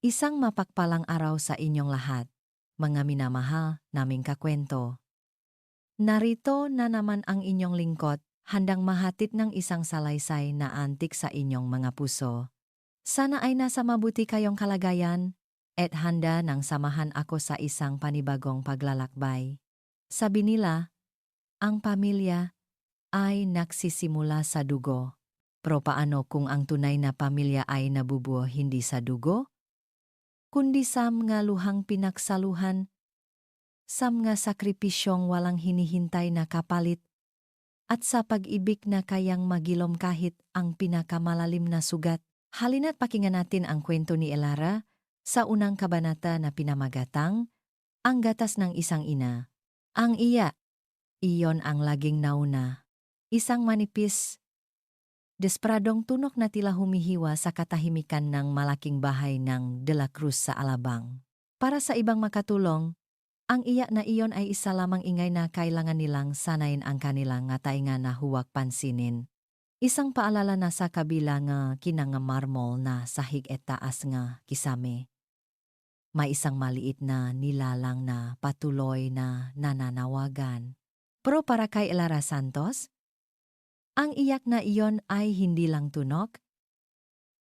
Isang mapagpalang araw sa inyong lahat, mga minamahal naming kakwento. Narito na naman ang inyong lingkod, handang mahatid ng isang salaysay na antik sa inyong mga puso. Sana ay nasa mabuti kayong kalagayan, at handa nang samahan ako sa isang panibagong paglalakbay. Sabi nila, ang pamilya ay nagsisimula sa dugo. Pero paano kung ang tunay na pamilya ay nabubuo hindi sa dugo, kundi sa mga luhang pinagsaluhan, sa mga sakripisyong walang hinihintay na kapalit, at sa pag-ibig na kayang magilom kahit ang pinakamalalim na sugat. Halina't pakinggan natin ang kwento ni Elara sa unang kabanata na pinamagatang, Ang Gatas ng Isang Ina. Ang iya, iyon ang laging nauna. Isang manipis, despradong tunok na tila humihiwa sa katahimikan ng malaking bahay ng De La Cruz sa Alabang. Para sa ibang makatulong, ang iyak na iyon ay isa lamang ingay na kailangan nilang sanayin ang kanilang nga tainga na huwag pansinin. Isang paalala na sa kabila nga kinanga marmol na sahig et taas nga kisame. May isang maliit na nilalang na patuloy na nananawagan. Pero para kay Elara Santos, ang iyak na iyon ay hindi lang tunok,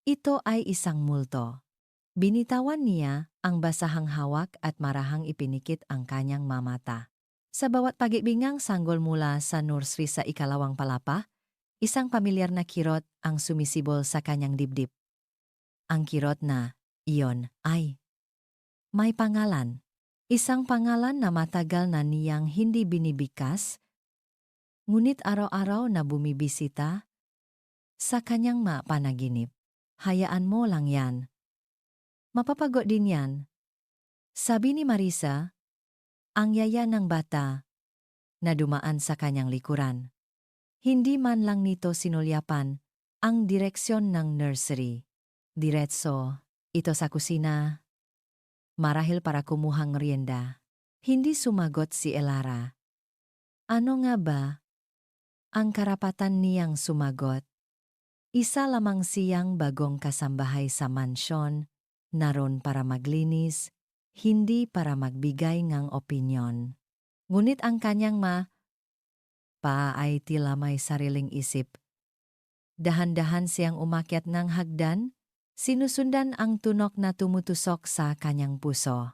ito ay isang multo. Binitawan niya ang basahang hawak at marahang ipinikit ang kanyang mamata. Sa bawat pag-ibingang sanggol mula sa nursery sa ikalawang palapa, isang pamilyar na kirot ang sumisibol sa kanyang dibdib. Ang kirot na iyon ay may pangalan. Isang pangalan na matagal na niyang hindi binibikas, ngunit araw-araw na bumibisita sa kanyang panaginip. Hayaan mo lang yan. Mapapagod din yan. Sabi ni Marisa, ang yaya ng bata, na dumaan sa kanyang likuran. Hindi man lang nito sinulyapan ang direksyon ng nursery. Diretso, ito sa kusina, marahil para kumuhang merienda. Hindi sumagot si Elara. Ano nga ba ang karapatan niyang sumagot? Isa lamang siyang bagong kasambahay sa mansyon, naroon para maglinis, hindi para magbigay ng opinyon. Ngunit ang kanyang pa ay tila may sariling isip. Dahan-dahan siyang umakyat ng hagdan, sinusundan ang tunok na tumutusok sa kanyang puso.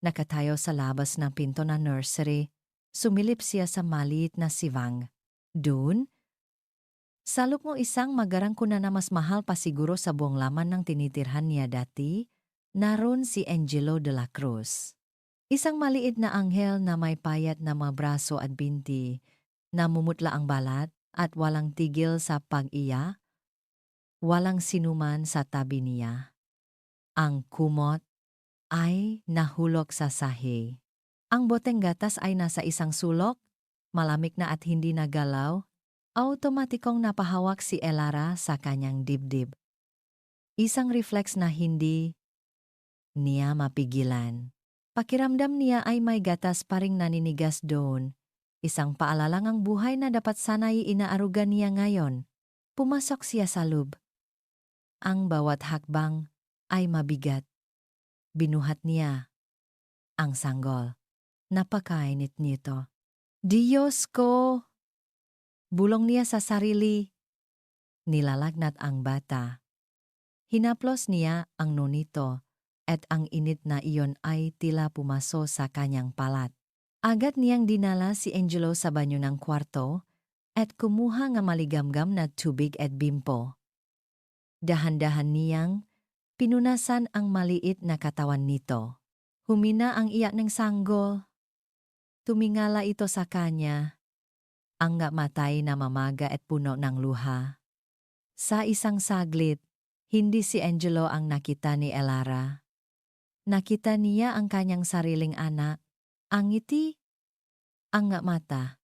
Nakatayo sa labas ng pinto ng nursery, sumilip siya sa maliit na sivang. Doon, salok mo isang magarang kuna na mas mahal pa siguro sa buong laman ng tinitirhan niya dati, naroon si Angelo de la Cruz. Isang maliit na anghel na may payat na mga braso at binti, namumutla ang balat at walang tigil sa pag-iya, walang sinuman sa tabi niya. Ang kumot ay nahulog sa sahi. Ang boteng gatas ay nasa isang sulok, malamig na at hindi nagalaw, automatikong napahawak si Elara sa kanyang dibdib. Isang reflex na hindi niya mapigilan. Pakiramdam niya ay may gatas pa ring naninigas doon. Isang paalalang ang buhay na dapat sana'y inaarugan niya ngayon. Pumasok siya sa loob. Ang bawat hakbang ay mabigat. Binuhat niya ang sanggol. Napakainit nito. Diyos ko! Bulong niya sa sarili. Nilalagnat ang bata. Hinaplos niya ang nonito at ang init na iyon ay tila pumaso sa kanyang palat. Agad niyang dinala si Angelo sa banyo ng kwarto at kumuha ng maligamgam na tubig at bimpo. Dahan-dahan niyang pinunasan ang maliit na katawan nito. Humina ang iyak ng sanggol. Tumingala ito sa kanya. Ang matay na mamaga at puno ng luha. Sa isang saglit, hindi si Angelo ang nakita ni Elara. Nakita niya ang kanyang sariling anak, ang ngiti, ang mata,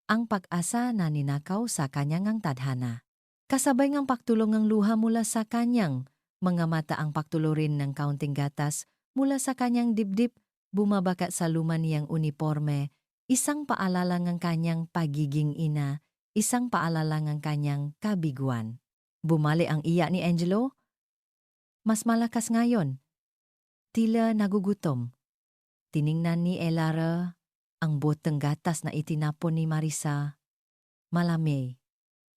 ang pag-asa na ninakaw sa kanyang tadhana. Kasabay ngang pagtulong ng luha mula sa kanyang mga mata ang pagtulurin ng kaunting gatas mula sa kanyang dibdib, bumabaka sa luma niyang uniforme, isang paalala ng kanyang pagiging ina, isang paalala ng kanyang kabiguan. Bumali ang iyak ni Angelo. Mas malakas ngayon. Tila nagugutom. Tiningnan ni Elara ang boteng gatas na itinapon ni Marisa. Malamig,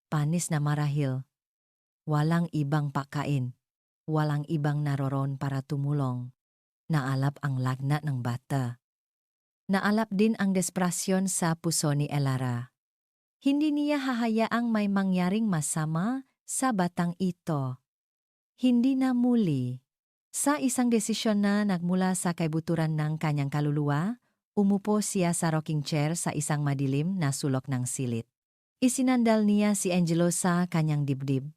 panis na marahil. Walang ibang pakain. Walang ibang naroron para tumulong. Naalap ang lagnat ng bata. Naalap din ang desperasyon sa puso ni Elara. Hindi niya hahayaang may mangyaring masama sa batang ito. Hindi na muli. Sa isang desisyon na nagmula sa kaibuturan ng kanyang kaluluwa, umupo siya sa rocking chair sa isang madilim na sulok ng silid. Isinandal niya si Angelo sa kanyang dibdib.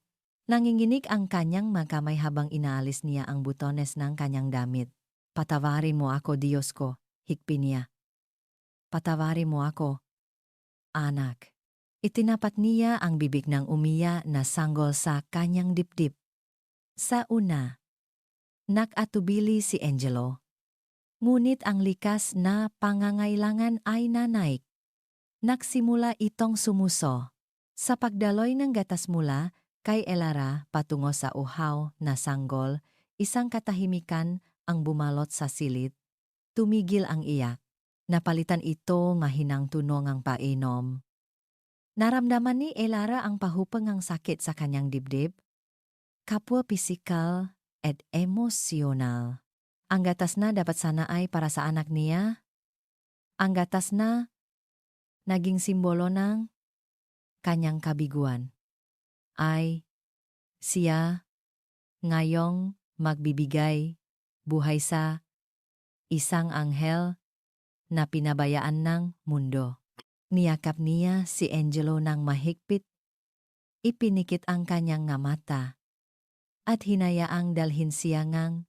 Nanginginig ang kanyang mga kamay habang inaalis niya ang butones ng kanyang damit. Patawarin mo ako, Diyos ko, hikpi niya. Patawarin mo ako, anak. Itinapat niya ang bibig ng umiya na sanggol sa kanyang dibdib. Sa una, nakatubili si Angelo. Ngunit ang likas na pangangailangan ay nanaik. Nagsimula itong sumuso. Sa pagdaloy ng gatas mula kay Elara patungo sa uhaw na sanggol, isang katahimikan ang bumalot sa silid. Tumigil ang iyak. Napalitan ito nga hinangtunong ang painom. Naramdaman ni Elara ang pahupangang sakit sa kanyang dibdib. Kapwa pisikal at emosyonal. Ang gatas na dapat sana ay para sa anak niya. Ang gatas na naging simbolo ng kanyang kabiguan. Ay siya ngayong magbibigay buhay sa isang anghel na pinabayaan ng mundo. Niyakap niya si Angelo ng mahigpit. Ipinikit ang kanyang nga mata at hinayaang dalhin siya ngang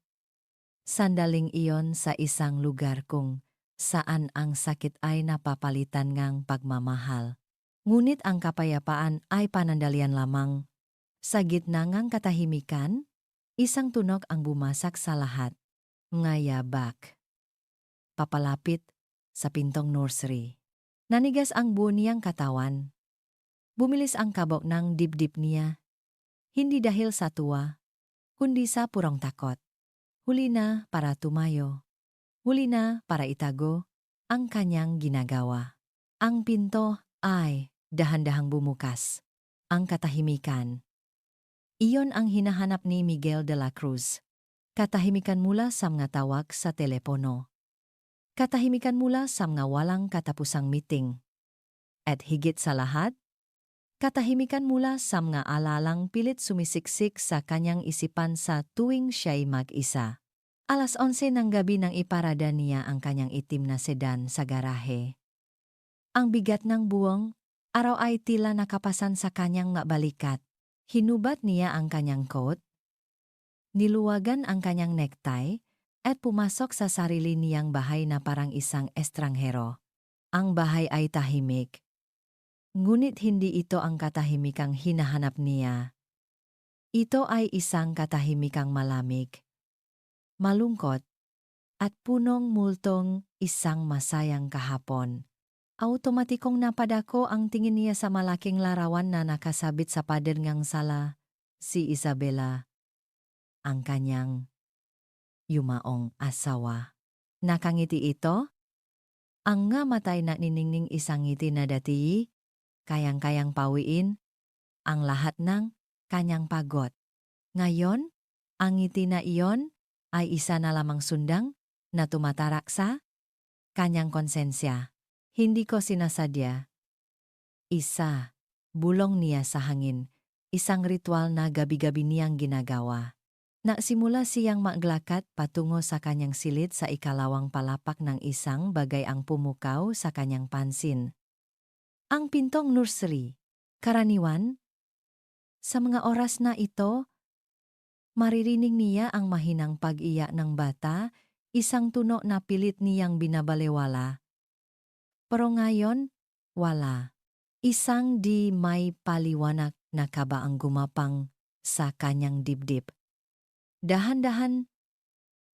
sandaling iyon sa isang lugar kung saan ang sakit ay napapalitan ngang pagmamahal. Ngunit ang kapayapaan ay panandalian lamang. Sa gitna ngang katahimikan, isang tunog ang bumasak sa lahat. Ngayabak. Papalapit sa pintong nursery. Nanigas ang buo niyang katawan. Bumilis ang kabok ng dibdib niya. Hindi dahil sa tuwa, kundi sa purong takot. Huli na para tumayo. Huli na para itago ang kanyang ginagawa. Ang pinto ay dahan-dahang bumukas. Ang katahimikan. Iyon ang hinahanap ni Miguel de la Cruz. Katahimikan mula sa mga tawag sa telepono. Katahimikan mula sa mga walang katapusang meeting. At higit sa lahat, katahimikan mula sa mga alalang pilit sumisiksik sa kanyang isipan sa tuwing siya'y mag-isa. 11:00 ng gabi nang iparada niya ang kanyang itim na sedan sa garahe. Ang bigat ng buwang, araw ay tila nakapasan sa kanyang mga balikat. Hinubat niya ang kanyang coat, niluwagan ang kanyang necktie, at pumasok sa sarili niyang bahay na parang isang estranghero. Ang bahay ay tahimik. Ngunit hindi ito ang katahimikang hinahanap niya. Ito ay isang katahimikang malamig, malungkot, at punong multong isang masayang kahapon. Automatikong napadako ang tingin niya sa malaking larawan na nakasabit sa pader ngang sala, si Isabela, ang kanyang yumaong asawa. Nakangiti ito? Ang nga matay na niningning isang ngiti na dati, kayang-kayang pawiin ang lahat ng kanyang pagod. Ngayon, ang ngiti na iyon ay isa na lamang sundang na tumatarak sa kanyang konsensya. Hindi ko sinasadya. Isa, bulong niya sa hangin, isang ritual na gabi-gabi niyang ginagawa. Nagsimula siyang maglakat patungo sa kanyang silid sa ikalawang palapak ng isang bagay ang pumukaw sa kanyang pansin. Ang pintong nursery. Karaniwan, sa mga oras na ito, maririnig niya ang mahinang pag-iyak ng bata, isang tunog na pilit niyang binabalewala. Pero ngayon, wala. Isang di may paliwanag na kaba ang gumapang sa kanyang dibdib. Dahan-dahan,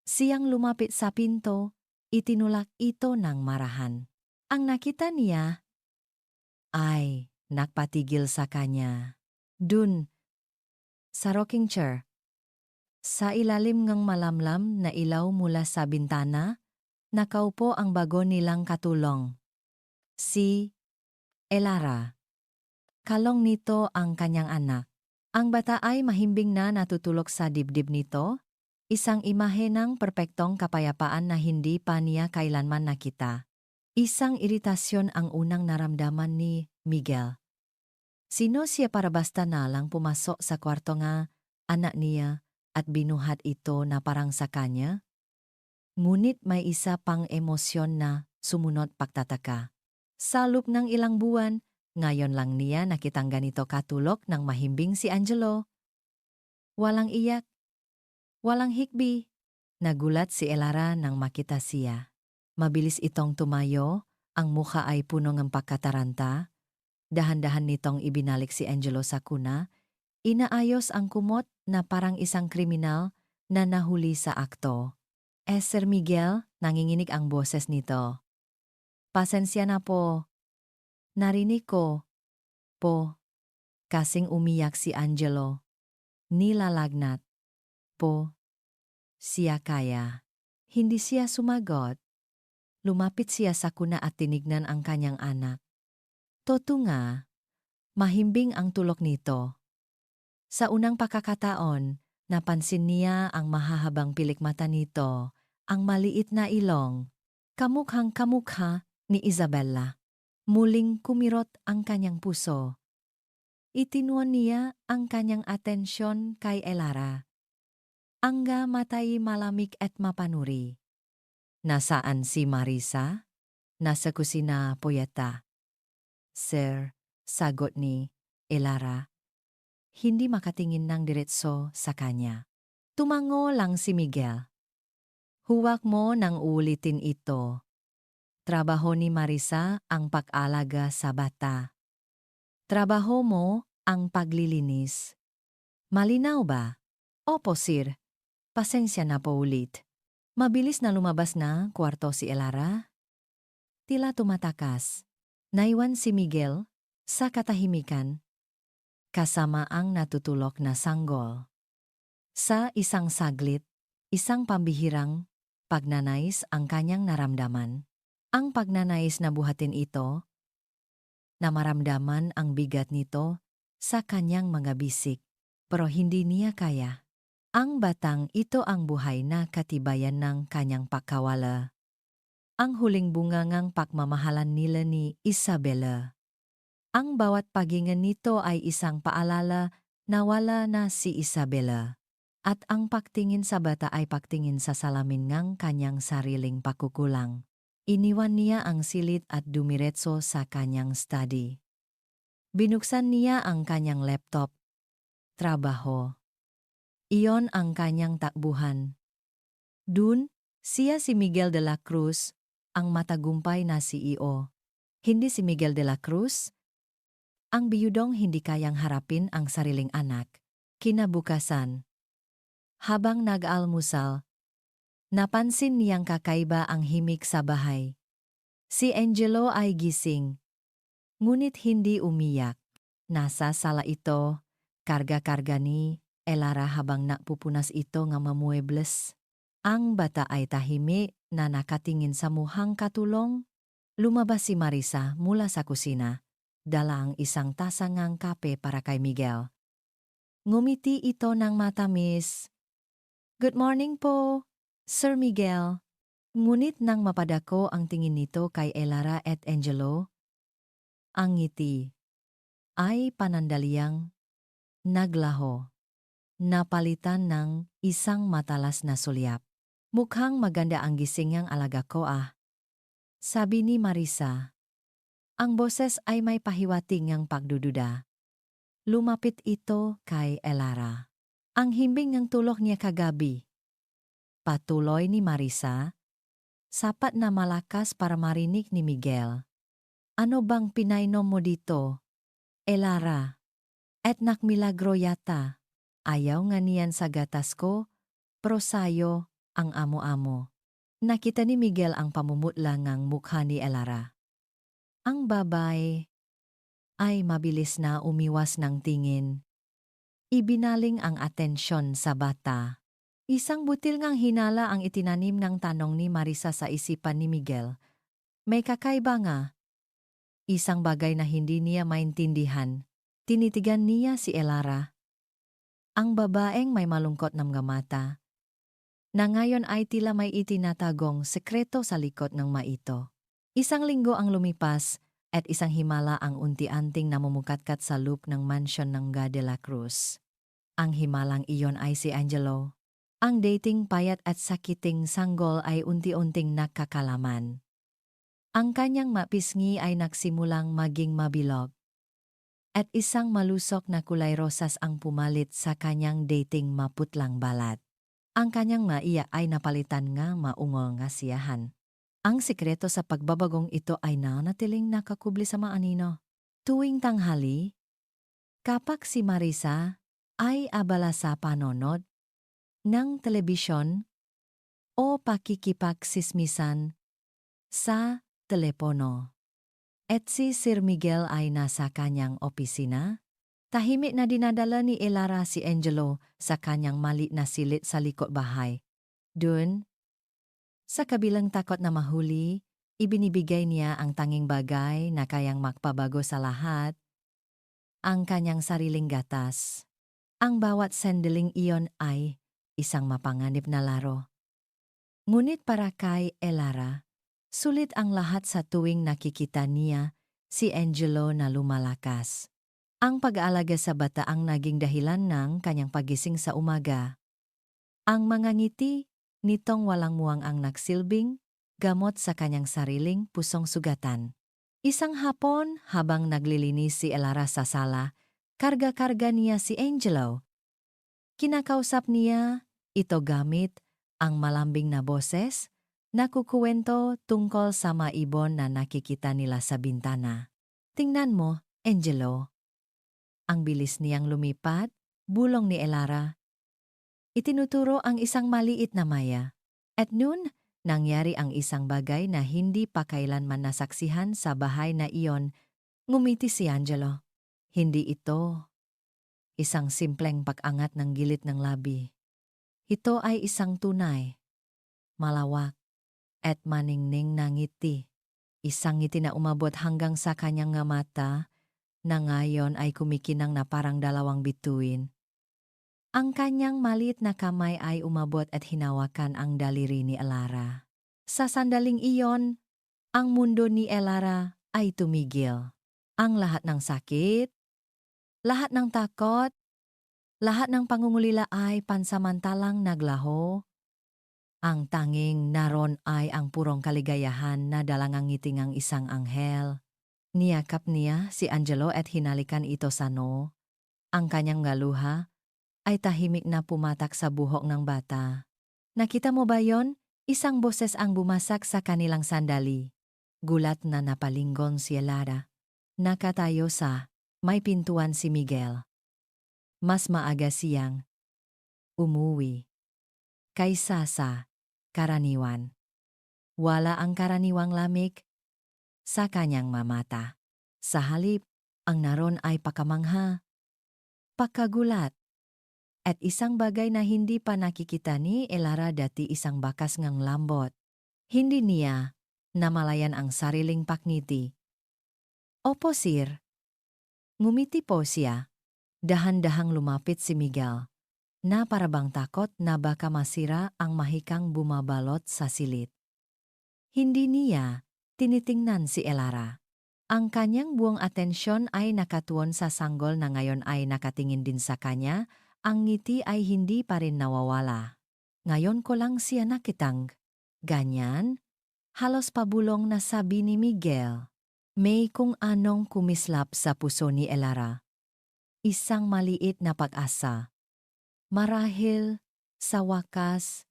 siyang lumapit sa pinto, itinulak ito ng marahan. Ang nakita niya ay nagpatigil sa kanya. Dun, sa rocking chair, Sa ilalim ng malamlam na ilaw mula sa bintana, nakaupo ang bago nilang katulong. Si Elara. Kalong nito ang kanyang anak. Ang bata ay mahimbing na natutulog sa dibdib nito, isang imahe ng perpektong kapayapaan na hindi pa niya kailanman nakita. Isang iritasyon ang unang naramdaman ni Miguel. Sino siya para basta na lang pumasok sa kwarto nga anak niya at binuhat ito na parang sa kanya? Ngunit may isa pang emosyon na sumunod pagtataka. Sa loob ng ilang buwan, ngayon lang niya nakitang ganito katulog ng mahimbing si Angelo. Walang iyak, walang hikbi. Nagulat si Elara nang makita siya. Mabilis itong tumayo, ang mukha ay puno ng pagkataranta. Dahan-dahan nitong ibinalik si Angelo sa kuna, inaayos ang kumot na parang isang kriminal na nahuli sa akto. Sir Miguel, nanginginig ang boses nito. Pasensya na po. Narinig ko. Po. Kasing umiyak si Angelo. Nilalagnat. Po. Siya kaya. Hindi siya sumagot. Lumapit siya sa kuna at tinignan ang kanyang anak. Totoo nga, mahimbing ang tulok nito. Sa unang pagkakataon, napansin niya ang mahahabang pilikmata nito, ang maliit na ilong, kamukhang kamukha ni Isabella. Muling kumirot ang kanyang puso. Itinuon niya ang kanyang atensyon kay Elara. Angga matay malamig at mapanuri. Nasaan si Marisa? Nasa kusina po yata. Sir, sagot ni Elara. Hindi makatingin ng diretso sa kanya. Tumango lang si Miguel. Huwag mo nang ulitin ito. Trabaho ni Marisa ang pag-alaga sa bata. Trabaho mo ang paglilinis. Malinaw ba? Opo, sir. Pasensya na po ulit. Mabilis na lumabas na kwarto si Elara. Tila tumatakas. Naiwan si Miguel sa katahimikan kasama ang natutulog na sanggol. Sa isang saglit, isang pambihirang pagnanais ang kanyang naramdaman. Ang pagnanais na buhatin ito, na maramdaman ang bigat nito sa kanyang mga bisik, pero hindi niya kaya. Ang batang ito ang buhay na katibayan ng kanyang pagkawala. Ang huling bungangang pagmamahalan nila ni Isabella. Ang bawat paghinga nito ay isang paalala na wala na si Isabella. At ang pagtingin sa bata ay pagtingin sa salamin ng kanyang sariling pagkukulang. Iniwan niya ang silid at dumiretso sa kanyang study. Binuksan niya ang kanyang laptop. Trabaho. Iyon ang kanyang takbuhan. Dun, siya si Miguel de la Cruz, ang matagumpay na CEO. Hindi si Miguel de la Cruz, ang biyudong hindi kayang harapin ang sariling anak. Kinabukasan. Habang nag-almusal, napansin niyang kakaiba ang himig sa bahay. Si Angelo ay gising. Ngunit hindi umiyak. Nasa sala ito, karga-karga ni Elara habang napupunas ito nga mamuebles. Ang bata ay tahimik na nakatingin sa muhang katulong. Lumabas si Marisa mula sa kusina. Dala ang isang tasa ngang kape para kay Miguel. Ngumiti ito ng matamis. Good morning po, Sir Miguel. Ngunit nang mapadako ang tingin nito kay Elara at Angelo, ang ngiti ay panandaliang naglaho. Napalitan ng isang matalas na sulyap. Mukhang maganda ang gisingang alaga ko ah. Sabi ni Marisa. Ang boses ay may pahiwating ng pagdududa. Lumapit ito kay Elara. Ang himbing ng tulog niya kagabi. Patuloy ni Marisa. Sapat na malakas para marinig ni Miguel. Ano bang pinainom mo dito? Elara. Etnak milagro yata. Ayaw nga niyan sa gatas ko, pero sayo ang amo-amo. Nakita ni Miguel ang pamumutla ng mukha ni Elara. Ang babay ay mabilis na umiwas ng tingin. Ibinaling ang atensyon sa bata. Isang butil ngang hinala ang itinanim ng tanong ni Marisa sa isipan ni Miguel. May kakaiba nga. Isang bagay na hindi niya maintindihan. Tinitigan niya si Elara. Ang babaeng may malungkot na mga mata, na ngayon ay tila may itinatagong sekreto sa likod ng maito. Isang linggo ang lumipas, at isang himala ang unti-anting namumukatkat sa loop ng mansyon ng Ga de la Cruz. Ang himalang iyon ay si Angelo. Ang dating payat at sakiting sanggol ay unti-unting nakakalaman. Ang kanyang mapisngi ay nagsimulang maging mabilog. At isang malusok na kulay rosas ang pumalit sa kanyang dating maputlang balat. Ang kanyang maiya ay napalitan nga maungol nga siyahan. Ang sikreto sa pagbabagong ito ay nanatiling nakakubli sa maanino. Tuwing tanghali, kapag si Marisa ay abala sa panonood ng telebisyon o pakikipagsismisan sa telepono, at si Sir Miguel ay nasa kanyang opisina, tahimik na dinadala ni Elara si Angelo sa kanyang maliit na silid sa likod bahay. Dun, sa kabilang takot na mahuli, ibinibigay niya ang tanging bagay na kayang magpabago sa lahat, ang kanyang sariling gatas. Ang bawat sandaling iyon ay isang mapanganib na laro. Ngunit para kay Elara, sulit ang lahat sa tuwing nakikita niya si Angelo na lumalakas. Ang pag-aalaga sa bata ang naging dahilan ng kanyang pagising sa umaga. Ang mga ngiti nitong walang muwang ang nagsilbing gamot sa kanyang sariling pusong sugatan. Isang hapon habang naglilinis si Elara sa sala, karga-karga niya si Angelo. Kinakausap niya ito gamit ang malambing na boses, nakukuwento tungkol sa mga ibon na nakikita nila sa bintana. Tingnan mo, Angelo. Ang bilis niyang lumipat, bulong ni Elara. Itinuturo ang isang maliit na maya. At noon, nangyari ang isang bagay na hindi pa kailanman nasaksihan sa bahay na iyon, ngumiti si Angelo. Hindi ito isang simpleng pag-angat ng gilid ng labi. Ito ay isang tunay, malawak, at maningning na ngiti. Isang ngiti na umabot hanggang sa kanyang nga mata, na ngayon ay kumikinang na parang dalawang bituin. Ang kanyang maliit na kamay ay umabot at hinawakan ang daliri ni Elara. Sa sandaling iyon, ang mundo ni Elara ay tumigil. Ang lahat ng sakit, lahat ng takot, lahat ng pangungulila ay pansamantalang naglaho. Ang tanging naron ay ang purong kaligayahan na dalangang ngiting ang isang anghel. Niyakap niya si Angelo at hinalikan ito sa noo. Ang kanyang galuha ay tahimik na pumatak sa buhok ng bata. Nakita mo ba yon? Isang boses ang bumasak sa kanilang sandali. Gulat na napalinggon si Elara. Nakatayo sa may pintuan si Miguel. Mas maaga siyang umuwi kaysa sa karaniwan. Wala ang karaniwang lamig sa kanyang mamata. Sa halip, ang naron ay pakamangha, pagkagulat, at isang bagay na hindi pa nakikita ni Elara dati, isang bakas ngang lambot. Hindi niya namalayan ang sariling pakniti. Opo sir. Ngumiti po siya. Dahan-dahang lumapit si Miguel, na parabang takot na baka masira ang mahikang bumabalot sa silid. Hindi niya tinitingnan si Elara. Ang kanyang buong atensyon ay nakatuon sa sanggol na ngayon ay nakatingin din sa kanya. Ang ngiti ay hindi pa rin nawawala. Ngayon ko lang siya nakitang ganyan, halos pabulong na sabi ni Miguel. May kung anong kumislap sa puso ni Elara. Isang maliit na pag-asa. Marahil, sa wakas,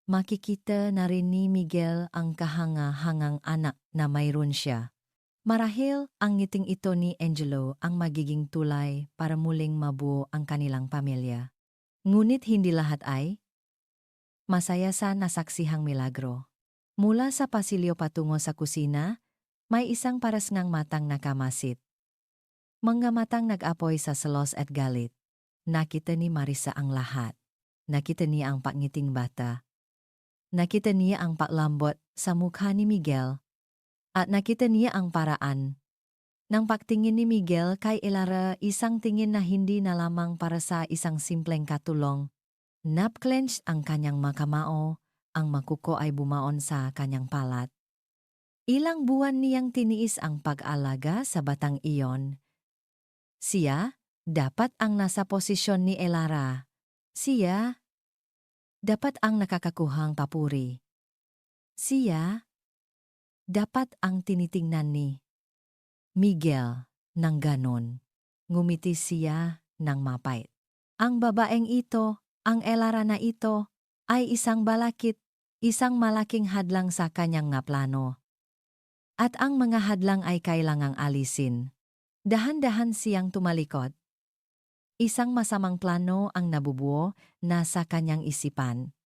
makikita na rin ni Miguel ang kahanga-hangang anak na mayroon siya. Marahil ang ngiting ito ni Angelo ang magiging tulay para muling mabuo ang kanilang pamilya. Ngunit hindi lahat ay masaya sa nasaksihang milagro. Mula sa pasilyo patungo sa kusina, may isang parasngang matang nakamasit. Mga matang nag-apoy sa selos at galit. Nakita ni Marisa ang lahat. Nakita niya ang pangiting bata. Nakita niya ang paglambot sa mukha ni Miguel. At nakita niya ang paraan. Nang pagtingin ni Miguel kay Elara, isang tingin na hindi na lamang para sa isang simpleng katulong. Napclench ang kanyang makamao, ang makuko ay bumaon sa kanyang palat. Ilang buwan niyang tiniis ang pag-alaga sa batang iyon. Siya, dapat ang nasa posisyon ni Elara. Siya, dapat ang nakakakuhang papuri. Siya, dapat ang tinitingnan ni Miguel ng ganon. Ngumiti siya ng mapait. Ang babaeng ito, ang Elara na ito, ay isang balakid, isang malaking hadlang sa kanyang nga plano. At ang mga hadlang ay kailangang alisin. Dahan-dahan siyang tumalikod. Isang masamang plano ang nabubuo na sa kanyang isipan.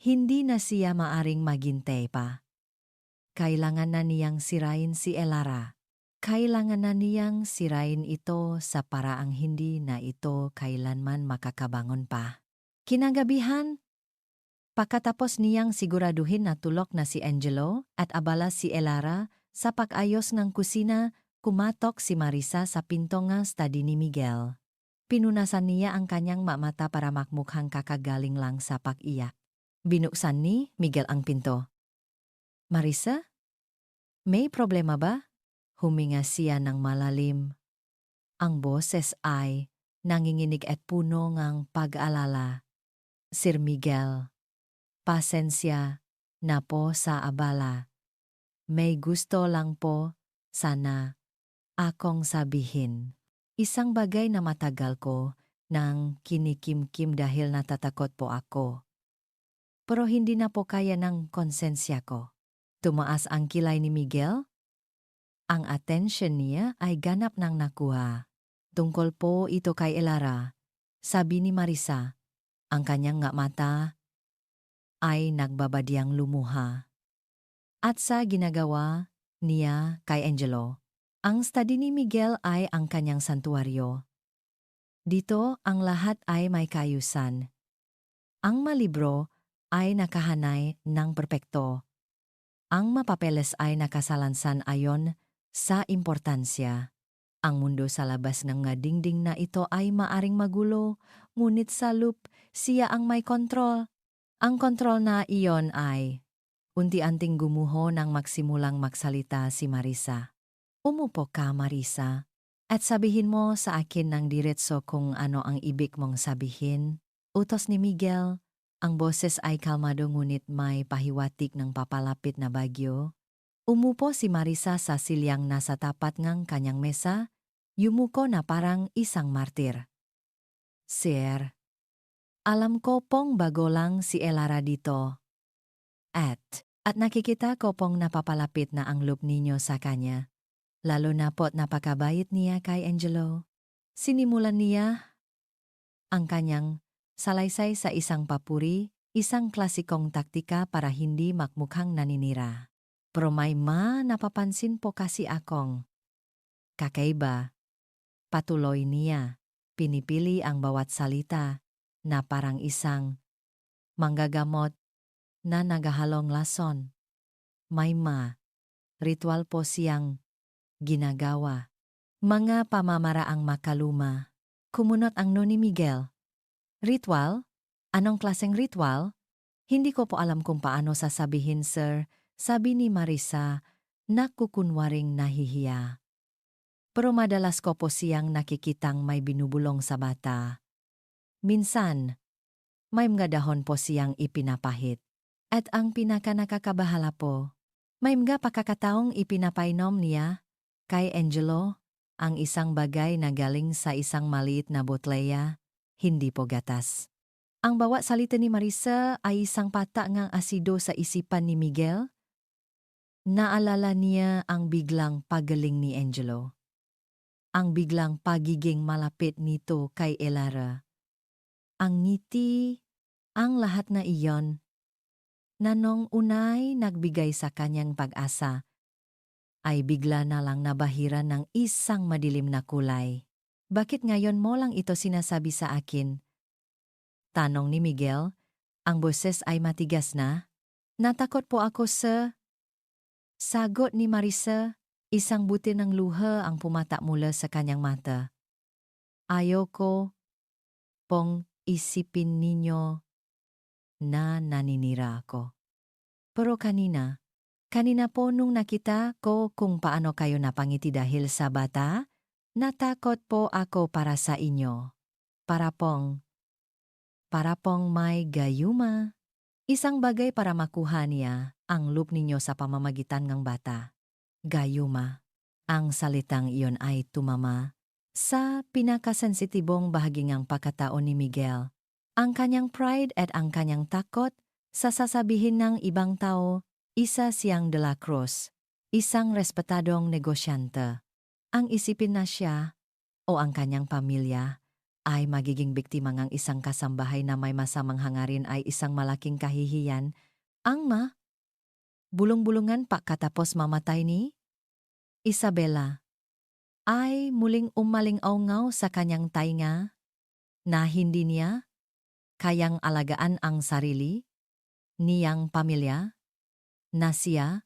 Hindi na siya maaring maghintay pa. Kailangan na niyang sirain si Elara. Kailangan na niyang sirain ito sa paraang hindi na ito kailanman makakabangon pa. Kinagabihan, pagkatapos niyang siguraduhin na tulok na si Angelo at abala si Elara sa pag-ayos ng kusina, kumatok si Marisa sa pinto ng study ni Miguel. Pinunasan niya ang kanyang mata para makmukhang kakagaling lang sa pag-iyak. Binuksan ni Miguel ang pinto. Marisa? May problema ba? Huminga siya ng malalim. Ang boses ay nanginginig at puno ng pag-alala. Sir Miguel, pasensya na po sa abala. May gusto lang po sana akong sabihin. Isang bagay na matagal ko nang kinikimkim dahil natatakot po ako. Pero hindi na po kaya ng konsensya ko. Tumaas ang kilay ni Miguel. Ang atensyon niya ay ganap nang nakuha. Tungkol po ito kay Elara, sabi ni Marisa. Ang kanyang nga mata ay nagbabadyang lumuha. At sa ginagawa niya kay Angelo, ang study ni Miguel ay ang kanyang santuaryo. Dito ang lahat ay may kaayusan. Ang malibro ay nakahanay ng perpekto. Ang mapapeles ay nakasalansan ayon sa importansya. Ang mundo sa labas ng nga dingding na ito ay maaring magulo, ngunit sa loop, siya ang may kontrol. Ang kontrol na iyon ay unti-anting gumuho nang magsimulang magsalita si Marisa. Umupo ka, Marisa, at sabihin mo sa akin ng diretso kung ano ang ibig mong sabihin. Utos ni Miguel, ang boses ay kalmado ngunit may pahiwatig ng papalapit na bagyo. Umupo si Marisa sa silyang nasa tapat ng kanyang mesa, yumuko na parang isang martir. Sir, alam ko pong bago lang si Elara dito. At nakikita ko pong napapalapit na ang loob ninyo sa kanya. Lalo na po't napakabait niya kay Angelo. Sinimulan niya ang kanyang salaysay sa isang papuri, isang klasikong taktika para hindi makmukhang naninira. Pero may napapansin po kasi akong kakaiba. Patuloy niya, pinipili ang bawat salita na parang isang manggagamot na nagahalong lason. May ritual po siyang ginagawa. Mga pamamaraang makaluma. Kumunot ang no ni Miguel. Ritual? Anong klaseng ritual? Hindi ko po alam kung paano sasabihin, sir, sabi ni Marisa, nakukunwaring nahihiya. Pero madalas ko po siyang nakikitang may binubulong sa bata. Minsan, may mga dahon po siyang ipinapahit. At ang pinaka-nakakabahala po, may mga pakakataong ipinapainom niya kay Angelo ang isang bagay na galing sa isang maliit na botleya, hindi po gatas. Ang bawat salita ni Marisa ay isang pata ngang asido sa isipan ni Miguel. Naalala niya ang biglang pagaling ni Angelo. Ang biglang pagiging malapit nito kay Elara. Ang ngiti, ang lahat na iyon, na nung unay nagbigay sa kanyang pag-asa, ay bigla na lang nabahiran ng isang madilim na kulay. Bakit ngayon mo lang ito sinasabi sa akin? Tanong ni Miguel. Ang boses ay matigas na. Natakot po ako, sir. Sagot ni Marisa. Isang buti ng luha ang pumata mula sa kanyang mata. Ayoko pong isipin ninyo na naninira ako. Pero kanina po nung nakita ko kung paano kayo napangiti dahil sa bata, natakot po ako para sa inyo. Para pong may gayuma. Isang bagay para makuha niya ang loop ninyo sa pamamagitan ng bata. Gayuma. Ang salitang iyon ay tumama sa pinakasensitibong bahagi ng pagkatao ni Miguel. Ang kanyang pride at ang kanyang takot sa sasabihin ng ibang tao, isa siyang de la Cruz, isang respetadong negosyante. Ang isipin na siya o ang kanyang pamilya ay magiging biktima ng isang kasambahay na may masamang hangarin ay isang malaking kahihiyan, ang bulong-bulungan pagkatapos mamatay ni Isabela ay muling umaling-aungaw sa kanyang tainga na hindi niya kayang alagaan ang sarili niyang pamilya na siya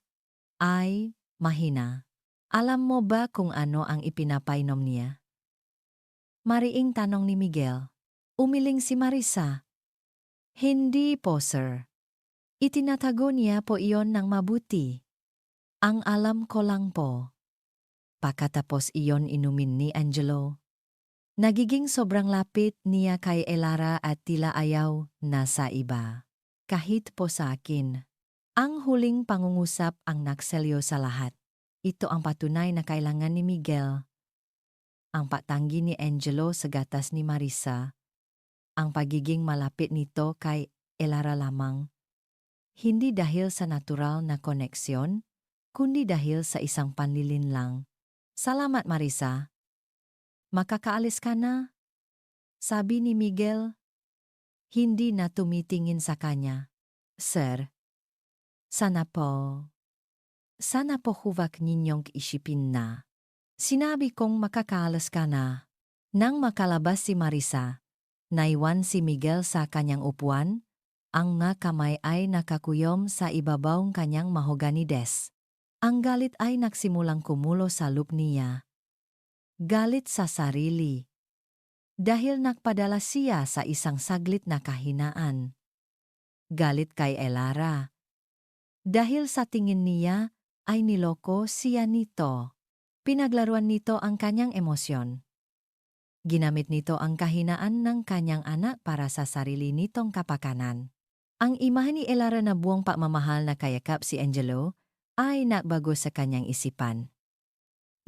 ay mahina. Alam mo ba kung ano ang ipinapainom niya? Mariing tanong ni Miguel. Umiling si Marisa. Hindi po, sir. Itinatago niya po iyon ng mabuti. Ang alam ko lang po. Pagkatapos iyon inumin ni Angelo. Nagiging sobrang lapit niya kay Elara at tila ayaw na sa iba. Kahit po sa akin. Ang huling pangungusap ang nagselyo sa lahat. Ito ang patunay na kailangan ni Miguel. Ang patanggi ni Angelo sa gatas ni Marisa, ang pagiging malapit nito kay Elara lamang. Hindi dahil sa natural na koneksyon, kundi dahil sa isang panlilinlang. Salamat Marisa. Makakaalis ka na? Sabi ni Miguel. Hindi na tumitingin sa kanya. Sir, sana po huwag ninyong isipin na. Sinabi kong makakaalis ka na. Nang makalabas si Marisa, naiwan si Miguel sa kanyang upuan, ang nga kamay ay nakakuyom sa ibabawng kanyang mahogany desk. Ang galit ay nagsimulang kumulo sa loob niya. Galit sa sarili. Dahil nagpadala siya sa isang saglit na kahinaan. Galit kay Elara. Dahil sa tingin niya ay niloko siya nito. Pinaglaruan nito ang kanyang emosyon. Ginamit nito ang kahinaan ng kanyang anak para sa sarili nitong kapakanan. Ang imahe ni Elara na buong pagmamahal na kayakap si Angelo ay nagbago sa kanyang isipan.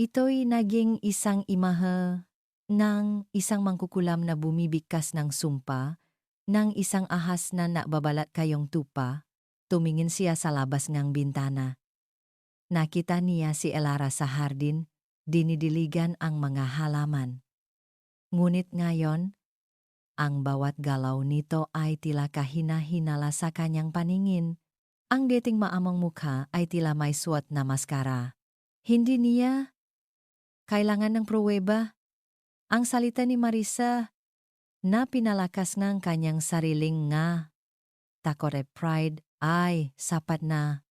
Ito'y naging isang imahe ng isang mangkukulam na bumibigkas ng sumpa, ng isang ahas na nababalat kayong tupa. Tumingin siya sa labas ng bintana. Nakita niya si Elara sa hardin, dinidiligan ang mga halaman. Ngunit ngayon, ang bawat galaw nito ay tila kahina-hinala sa kanyang paningin. Ang dating maamang mukha ay tila may suot na maskara. Hindi niya kailangan ng pruweba. Ang salita ni Marisa na pinalakas ng kanyang sariling takot at pride ay sapat na.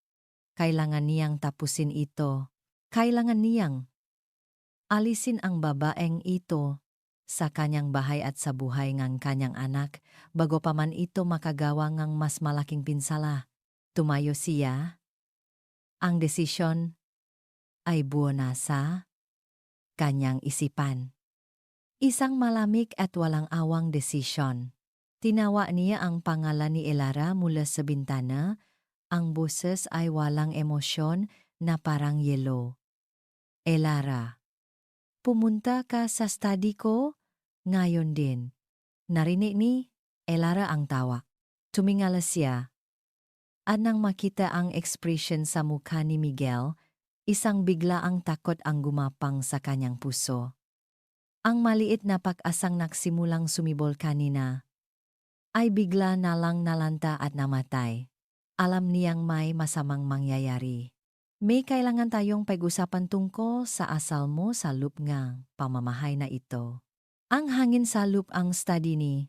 Kailangan niyang tapusin ito. Kailangan niyang alisin ang babaeng ito sa kanyang bahay at sa buhay ng kanyang anak bago pa man ito makagawa ng mas malaking pinsala. Tumayo siya. Ang desisyon ay buo na sa kanyang isipan. Isang malamig at walang awang desisyon. Tinawa niya ang pangalan ni Elara mula sa bintana. Ang boses ay walang emosyon na parang yelo. Elara, pumunta ka sa study ko ngayon din. Narinig ni Elara ang tawa. Tumingala siya. At nang makita ang ekspresyon sa mukha ni Miguel, isang biglaang takot ang gumapang sa kanyang puso. Ang maliit na pag-asang nagsimulang sumibol kanina ay bigla na lang nalanta at namatay. Alam niyang may masamang mangyayari. May kailangan tayong pag-usapan tungkol sa asal mo sa loop ng pamamahay na ito. Ang hangin sa loop ang study ni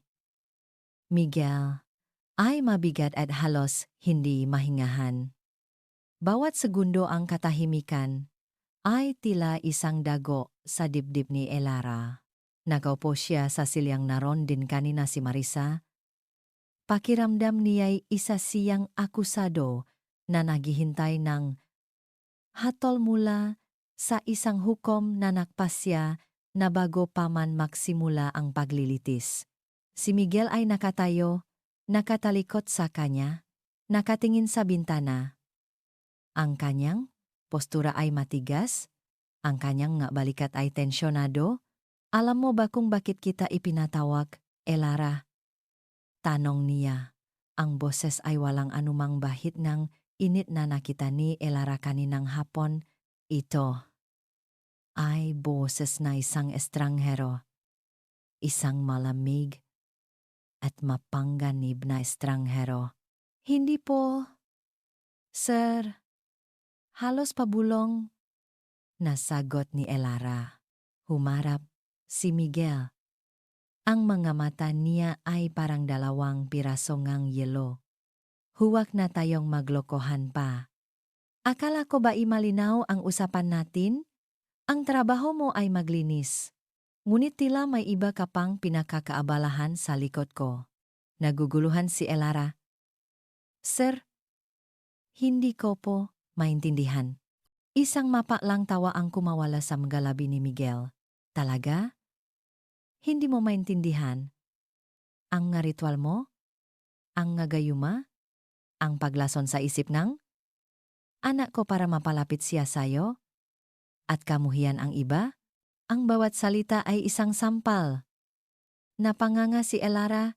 Miguel, ay mabigat at halos hindi mahingahan. Bawat segundo ang katahimikan ay tila isang dago sa dibdib ni Elara. Nakaupo siya sa silyang naron din kanina si Marisa. Pakiramdam niya'y isa siyang akusado na naghihintay ng hatol mula sa isang hukom na nakpasya na bago pa man magsimula ang paglilitis. Si Miguel ay nakatayo, nakatalikot sa kanya, nakatingin sa bintana. Ang kanyang postura ay matigas, ang kanyang nga balikat ay tensyonado. Alam mo ba kung bakit kita ipinatawag, Elara? Tanong niya. Ang boses ay walang anumang bahid ng init na nakita ni Elara kaninang hapon. Ito ay boses na isang estranghero. Isang malamig at mapangganib na estranghero. Hindi po, sir. Halos pabulong. Nasagot ni Elara. Humarap si Miguel. Ang mga mata niya ay parang dalawang piraso ngang yelo. Huwag na tayong maglokohan pa. Akala ko ba imalinaw ang usapan natin? Ang trabaho mo ay maglinis. Ngunit tila may iba ka pang pinakakaabalahan sa likod ko. Naguguluhan si Elara. Sir, hindi ko po maintindihan. Isang mapa lang tawa ang kumawala sa mga labi ni Miguel. Talaga? Hindi mo maintindihan? Ang nga ritual mo? Ang nga gayuma? Ang paglason sa isip ng anak ko para mapalapit siya sayo? At kamuhian ang iba? Ang bawat salita ay isang sampal. Napanganga si Elara,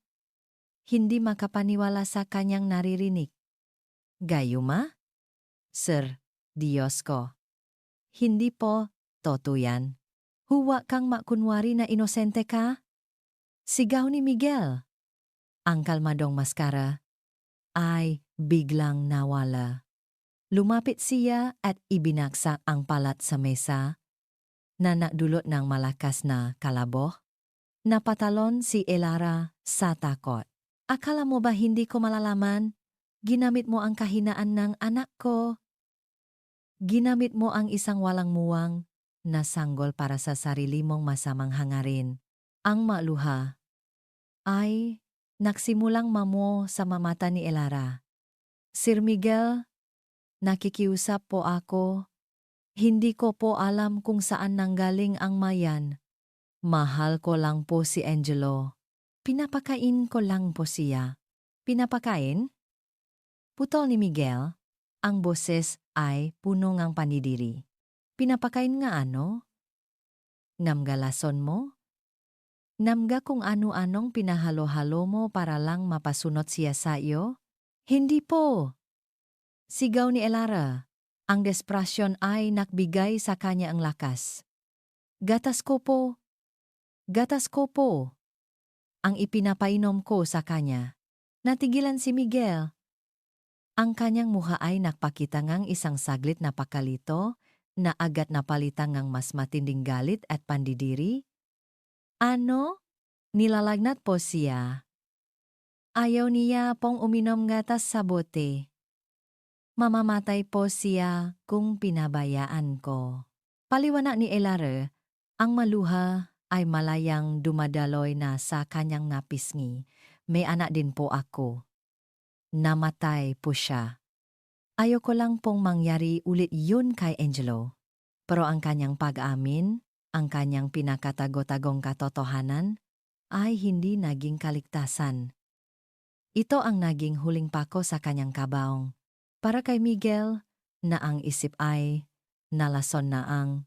hindi makapaniwala sa kanyang naririnig. Gayuma? Sir, Diyos ko. Hindi po, totoo yan. Huwag kang makunwari na inosente ka? Sigaw ni Miguel. Ang kalmadong maskara ay biglang nawala. Lumapit siya at ibinaksak ang palat sa mesa na nakdulot ng malakas na kalaboh. Napatalon si Elara sa takot. Akala mo ba hindi ko malalaman? Ginamit mo ang kahinaan ng anak ko. Ginamit mo ang isang walang muwang na sanggol para sa sarili mong masamang hangarin. Ang maluha ay nagsimulang mamo sa mamata ni Elara. Sir Miguel, nakikiusap po ako. Hindi ko po alam kung saan nanggaling ang mayan. Mahal ko lang po si Angelo. Pinapakain ko lang po siya. Pinapakain? Putol ni Miguel. Ang boses ay puno ngang panidiri. Pinapakain nga ano? Namgalason mo? Namga kung ano-anong pinahalo-halo mo para lang mapasunot siya sa iyo? Hindi po. Sigaw ni Elara. Ang desperasyon ay nakbigay sa kanya ang lakas. Gatas ko po. Gatas ko po. Ang ipinapainom ko sa kanya. Natigilan si Miguel. Ang kanyang muha ay nakpakita ngang isang saglit na pakalito na agad napalitan ngang mas matinding galit at pandidiri. Ano? Nilalagnat po siya. Ayaw niya pong uminom gatas sa bote. Mamamatay po siya kung pinabayaan ko. Paliwanag ni Elara, ang maluha ay malayang dumadaloy na sa kanyang napisngi. May anak din po ako. Namatay po siya. Ayoko lang pong mangyari ulit yun kay Angelo. Pero ang kanyang pag-amin, ang kanyang pinakatago-tagong katotohanan, ay hindi naging kaligtasan. Ito ang naging huling pako sa kanyang kabaong. Para kay Miguel, na ang isip ay nalason na ang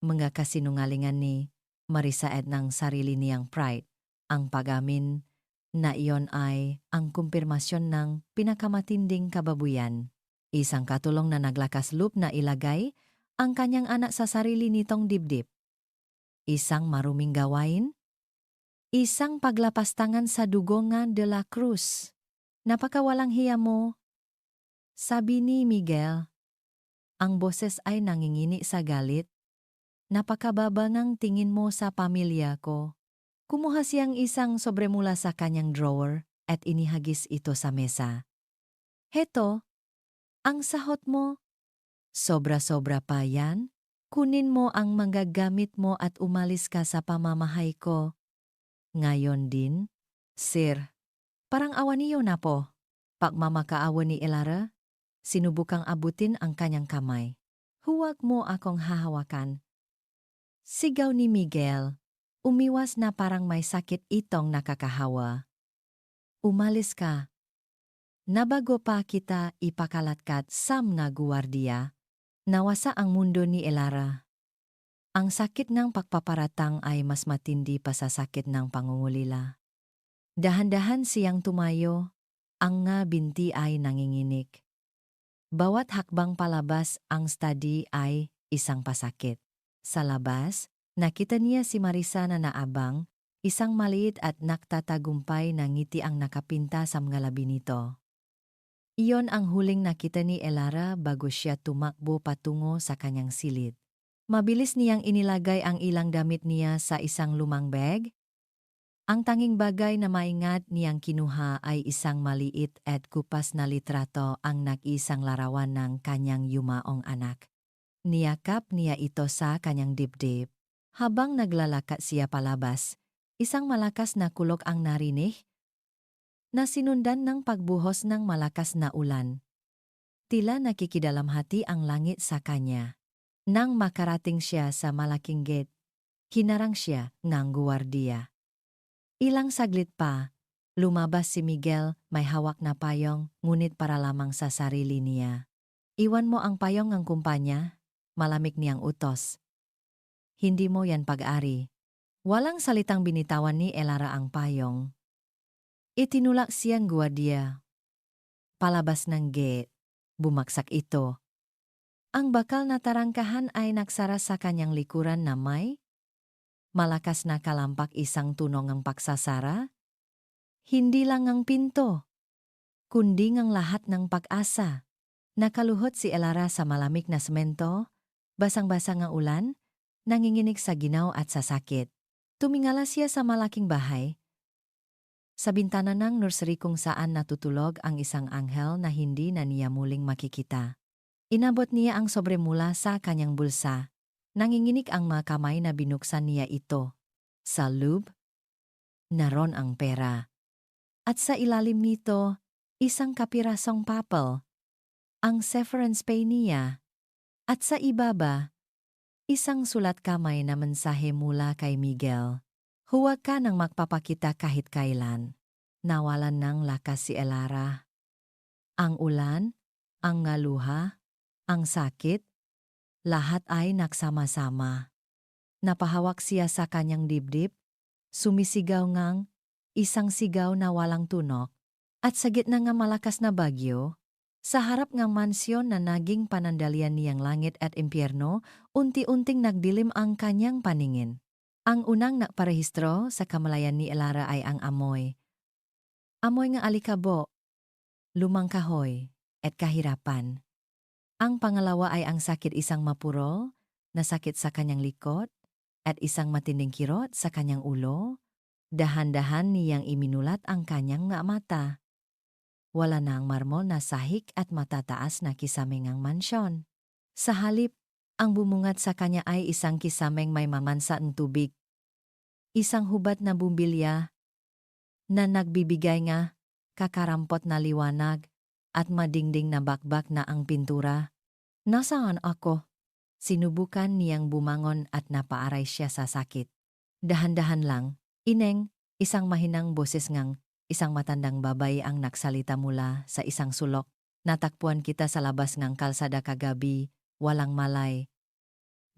mga kasinungalingan ni Marisa at ng sarili niyang pride. Ang pag-amin na iyon ay ang kumpirmasyon ng pinakamatinding kababuyan. Isang katulong na naglakas loob na ilagay ang kanyang anak sa sarili nitong dibdib. Isang maruming gawain. Isang paglapastangan sa dugongan de la Cruz. Napakawalang hiya mo. Sabi ni Miguel. Ang boses ay nangingini sa galit. Napakababa ng tingin mo sa pamilya ko. Kumuha siyang isang sobre mula sa kanyang drawer at inihagis ito sa mesa. Heto, ang sahot mo. Sobra-sobra pa yan? Kunin mo ang mga gamit mo at umalis ka sa pamamahay ko. Ngayon din, Sir, parang awa niyo na po. Pagmamakaawa ni Elara, sinubukang abutin ang kanyang kamay. Huwag mo akong hahawakan. Sigaw ni Miguel. Umiwas na parang may sakit itong nakakahawa. Umalis ka. Nabago pa kita ipakalatkat sa mga guwardiya. Nawasa ang mundo ni Elara. Ang sakit ng pagpaparatang ay mas matindi pa sa sakit ng pangungulila. Dahan-dahan siyang tumayo, ang nga binti ay nanginginig. Bawat hakbang palabas ang study ay isang pasakit. Sa labas, nakita niya si Marisa na naabang, isang maliit at naktatagumpay na ngiti ang nakapinta sa mga labi nito. Iyon ang huling nakita ni Elara bago siya tumakbo patungo sa kanyang silid. Mabilis niyang inilagay ang ilang damit niya sa isang lumang bag. Ang tanging bagay na maingat niyang kinuha ay isang maliit at kupas na litrato ang nag-isang larawan ng kanyang yumaong anak. Niyakap niya ito sa kanyang dibdib. Habang naglalakad siya palabas, isang malakas na kulog ang narinig, na sinundan ng pagbuhos ng malakas na ulan. Tila nakikidalamhati ang langit sa kanya. Nang makarating siya sa malaking gate, hinarang siya ng guwardiya. Ilang saglit pa, lumabas si Miguel, may hawak na payong, ngunit para lamang sa sarili niya. Iwan mo ang payong ng kumpanya, malamig niyang utos. Hindi mo yan pag-ari. Walang salitang binitawan ni Elara ang payong. Itinulak siyang guwardiya. Palabas ng gate, bumagsak ito. Ang bakal na tarangkahan ay nagsara sa kanyang likuran na may malakas na kalampak isang tunong ang pagsasara. Hindi lang ang pinto, kundi ang lahat ng pag-asa. Nakaluhot si Elara sa malamig na semento, basang-basang ang ulan, nanginginig sa ginaw at sa sakit. Tumingala siya sa malaking bahay. Sa bintana ng nursery kung saan natutulog ang isang anghel na hindi na niya muling makikita. Inabot niya ang sobre mula sa kanyang bulsa. Nanginginig ang mga kamay na binuksan niya ito. Sa loob, naroon ang pera. At sa ilalim nito, isang kapirasong papel. Ang severance pay niya. At sa ibaba, isang sulat kamay na mensahe mula kay Miguel. Huwag ka nang magpapakita kahit kailan. Nawalan ng lakas si Elara. Ang ulan, ang ngaluha, ang sakit, lahat ay nagsama-sama. Napahawak siya sa kanyang dibdib, sumisigaw ngang, isang sigaw na walang tunok, at sa gitna ng malakas na bagyo, sa harap ng mansyon na naging panandalian niyang langit at impyerno, unti-unting nagdilim ang kanyang paningin. Ang unang naparehistro sa kamalayan ni Elara ay ang amoy. Amoy ng alikabo, lumang kahoy, at kahirapan. Ang pangalawa ay ang sakit, isang mapuro na sakit sa kanyang likod at isang matinding kirot sa kanyang ulo. Dahan-dahan niyang iminulat ang kanyang nga mata. Wala na ang marmol na sahig at matataas na kisameng ang mansyon. Sa halip, ang bumungat sa kanya ay isang kisameng may mamansa ng tubig. Isang hubad na bumbilya na nagbibigay nga kakarampot na liwanag at madingding na bakbak na ang pintura. Nasaan ako? Sinubukan niyang bumangon at napaaray siya sa sakit. Dahan-dahan lang, ineng, isang mahinang boses ngang, isang matandang babay ang nagsalita mula sa isang sulok. Natakpuan kita sa labas ng kalsada kagabi, walang malay.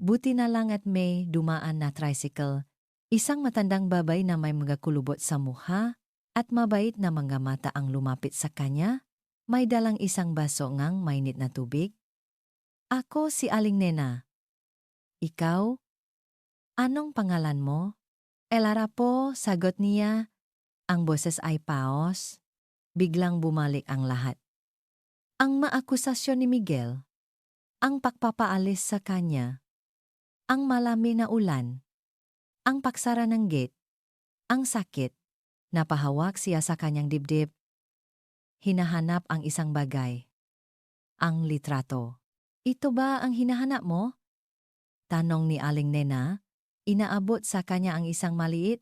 Buti na lang at may dumaan na tricycle. Isang matandang babay na may mga kulubot sa mukha at mabait na mga mata ang lumapit sa kanya. May dalang isang baso ngang mainit na tubig. Ako si Aling Nena. Ikaw? Anong pangalan mo? Elara po, sagot niya. Ang boses ay paos. Biglang bumalik ang lahat. Ang maakusasyon ni Miguel. Ang pagpapaalis sa kanya. Ang malami na ulan. Ang paksara ng gate. Ang sakit. Napahawak siya sa kanyang dibdib. Hinahanap ang isang bagay. Ang litrato. Ito ba ang hinahanap mo? Tanong ni Aling Nena. Inaabot sa kanya ang isang maliit,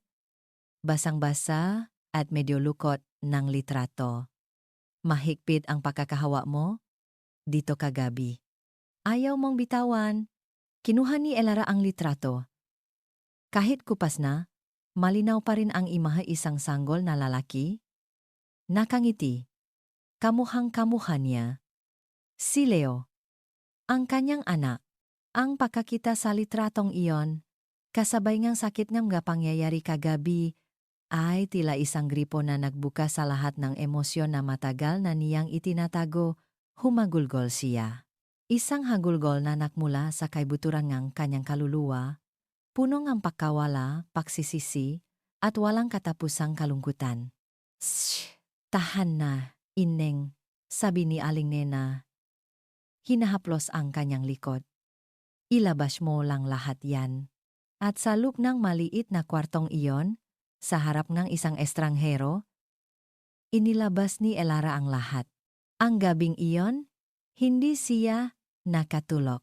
basang-basa at medyo lukot ng litrato. Mahigpit ang pagkakahawa mo dito kagabi. Ayaw mong bitawan. Kinuha ni Elara ang litrato. Kahit kupas na, malinaw pa rin ang imahe isang sanggol na lalaki. Nakangiti. Kamuhang-kamuha niya. Si Leo. Ang kanyang anak. Ang pagkakita sa litratong iyon, kasabay ngang sakit ng mga pangyayari kagabi, ay tila isang gripo na nagbuka sa lahat ng emosyon na matagal na niyang itinatago, humagulgol siya. Isang hagulgol na nakmula sa kaibuturan ng kanyang kaluluwa, punong ang pagkawala, pagsisisi, at walang katapusang kalungkutan. Shh! Tahan na, Ineng, sabi ni Aling Nena. Hinahaplos ang kanyang likod. Ilabas mo lang lahat yan. At sa loob ng maliit na kwartong iyon, sa harap ng isang estranghero, inilabas ni Elara ang lahat. Ang gabing iyon, hindi siya nakatulog.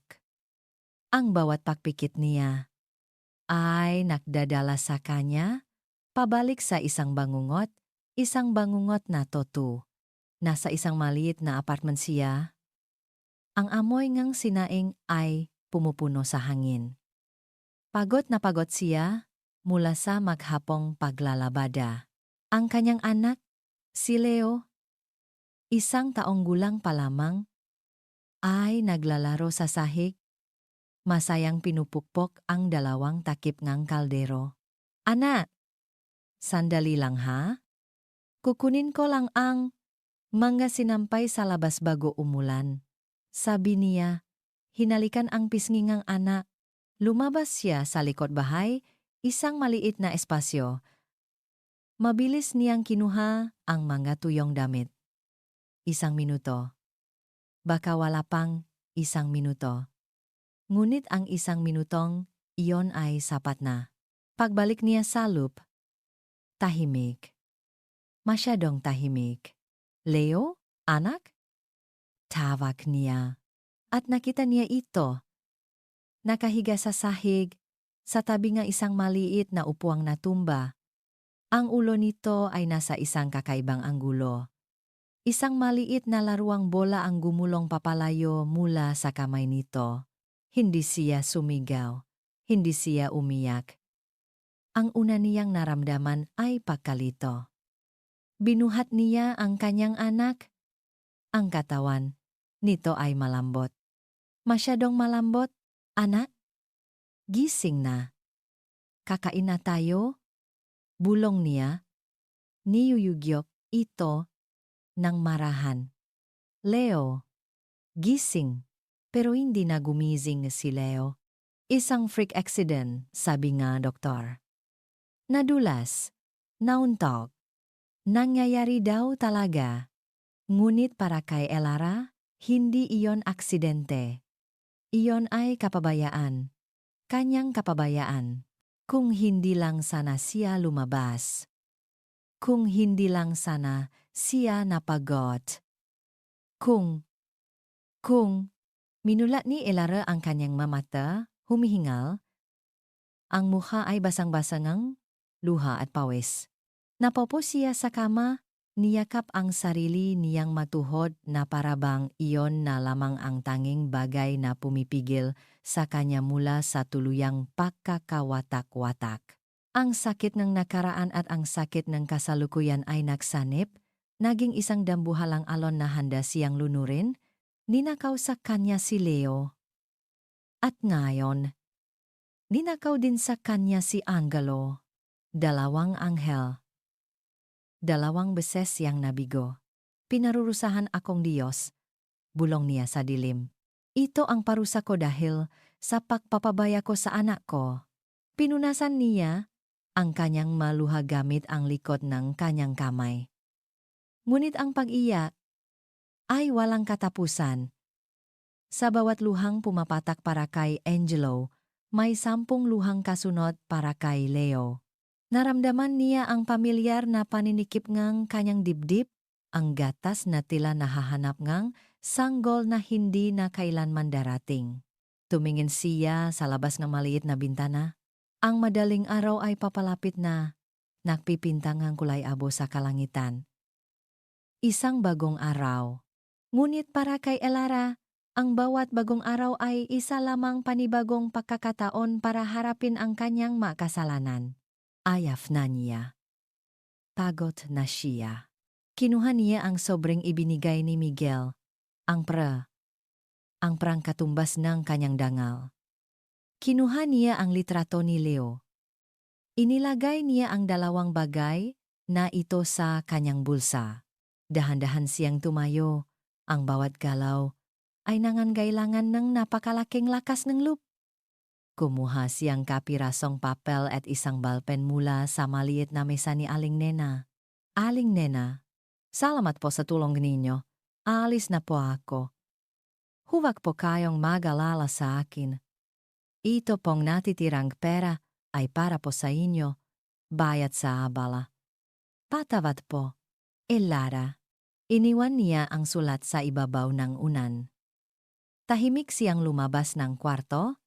Ang bawat pagpikit niya ay nagdadala sa kanya, pabalik sa isang bangungot na totu. Nasa isang maliit na apartment siya. Ang amoy ngang sinaing ay pumupuno sa hangin. Pagod na pagod siya mula sa maghapong paglalabada. Ang kanyang anak, si Leo, 1 taong gulang pa lamang, ay naglalaro sa sahig. Masayang pinupukpok ang 2 takip ng kaldero. Anak, sandali lang ha? Kukunin ko lang ang mga sinampay sa labas bago umulan. Sabi niya, hinalikan ang pisngingang anak. Lumabas siya sa likod bahay, isang maliit na espasyo. Mabilis niyang kinuha ang mga tuyong damit. 1 minuto. Baka wala pang 1 minuto. Ngunit ang 1 minutong iyon ay sapat na. Pagbalik niya sa loop, tahimik. Masyadong tahimik. Leo, anak? Tawag niya. At nakita niya ito. Nakahiga sa sahig, sa tabi ng isang maliit na upuang natumba. Ang ulo nito ay nasa isang kakaibang anggulo. Isang maliit na laruang bola ang gumulong papalayo mula sa kamay nito. Hindi siya sumigaw. Hindi siya umiyak. Ang una niyang naramdaman ay pagkalito. Binuhat niya ang kanyang anak. Ang katawan nito ay malambot. Masyadong malambot, anak. Gising na. Kakain na tayo? Bulong niya. Niyuyugyok ito ng marahan. Leo, gising. Pero hindi na gumising si Leo. Isang freak accident, sabi nga doktor. Nadulas, nauntog. Nangyayari daw talaga. Ngunit para kay Elara, hindi iyon aksidente. Iyon ay kapabayaan. Kanyang kapabayaan. Kung hindi lang sana siya lumabas. Kung hindi lang sana siya napagod. Kung minulat ni Elara ang kanyang mamata, humihingal. Ang mukha ay basang-basangang luha at pawis. Napopo siya sa kama, niyakap ang sarili niyang matuhod na parabang iyon na lamang ang tanging bagay na pumipigil sa kanya mula sa tuluyang pagkakawatak-watak. Ang sakit ng nakaraan at ang sakit ng kasalukuyan ay nagsanip, naging isang dambuhalang alon na handa siyang lunurin, ninakaw sa kanya si Leo. At ngayon, ninakaw din sa kanya si Angelo. 2 anghel. 2 beses siyang nabigo. Pinarurusahan akong Diyos, bulong niya sa dilim. Ito ang parusa ko dahil sa pagpapabaya ko sa anak ko. Pinunasan niya ang kanyang maluha gamit ang likod ng kanyang kamay. Ngunit ang pag-iyak ay walang katapusan. Sa bawat luhang pumapatak para kay Angelo, may 10 luhang kasunod para kay Leo. Naramdaman niya ang pamilyar na paninikip ngang kanyang dibdib, ang gatas na tila nahahanap ngang sanggol na hindi na kailanman darating. Tumingin siya sa labas ng maliit na bintana. Ang madaling araw ay papalapit na, nagpipintang ang kulay abo sa kalangitan. Isang bagong araw. Ngunit para kay Elara, ang bawat bagong araw ay isa lamang panibagong pagkakataon para harapin ang kanyang makasalanan. Ayaf na niya. Pagod na siya. Kinuha niya ang sobrang ibinigay ni Miguel, ang prang katumbas ng kanyang dangal. Kinuha niya ang litrato ni Leo. Inilagay niya ang dalawang bagay na ito sa kanyang bulsa. Dahan-dahan siyang tumayo, ang bawat galaw ay nangangailangan ng napakalaking lakas ng loob. Kumuha siyang kapirasong papel at isang balpen mula sa maliit na mesa ni Aling Nena. Aling Nena, salamat po sa tulong ninyo. Aalis na po ako. Huwag po kayong mag-alala sa akin. Ito pong natitirang pera ay para po sa inyo, bayad sa abala. Patawad po. Elara. Iniwan niya ang sulat sa ibabaw ng unan. Tahimik siyang lumabas ng kwarto.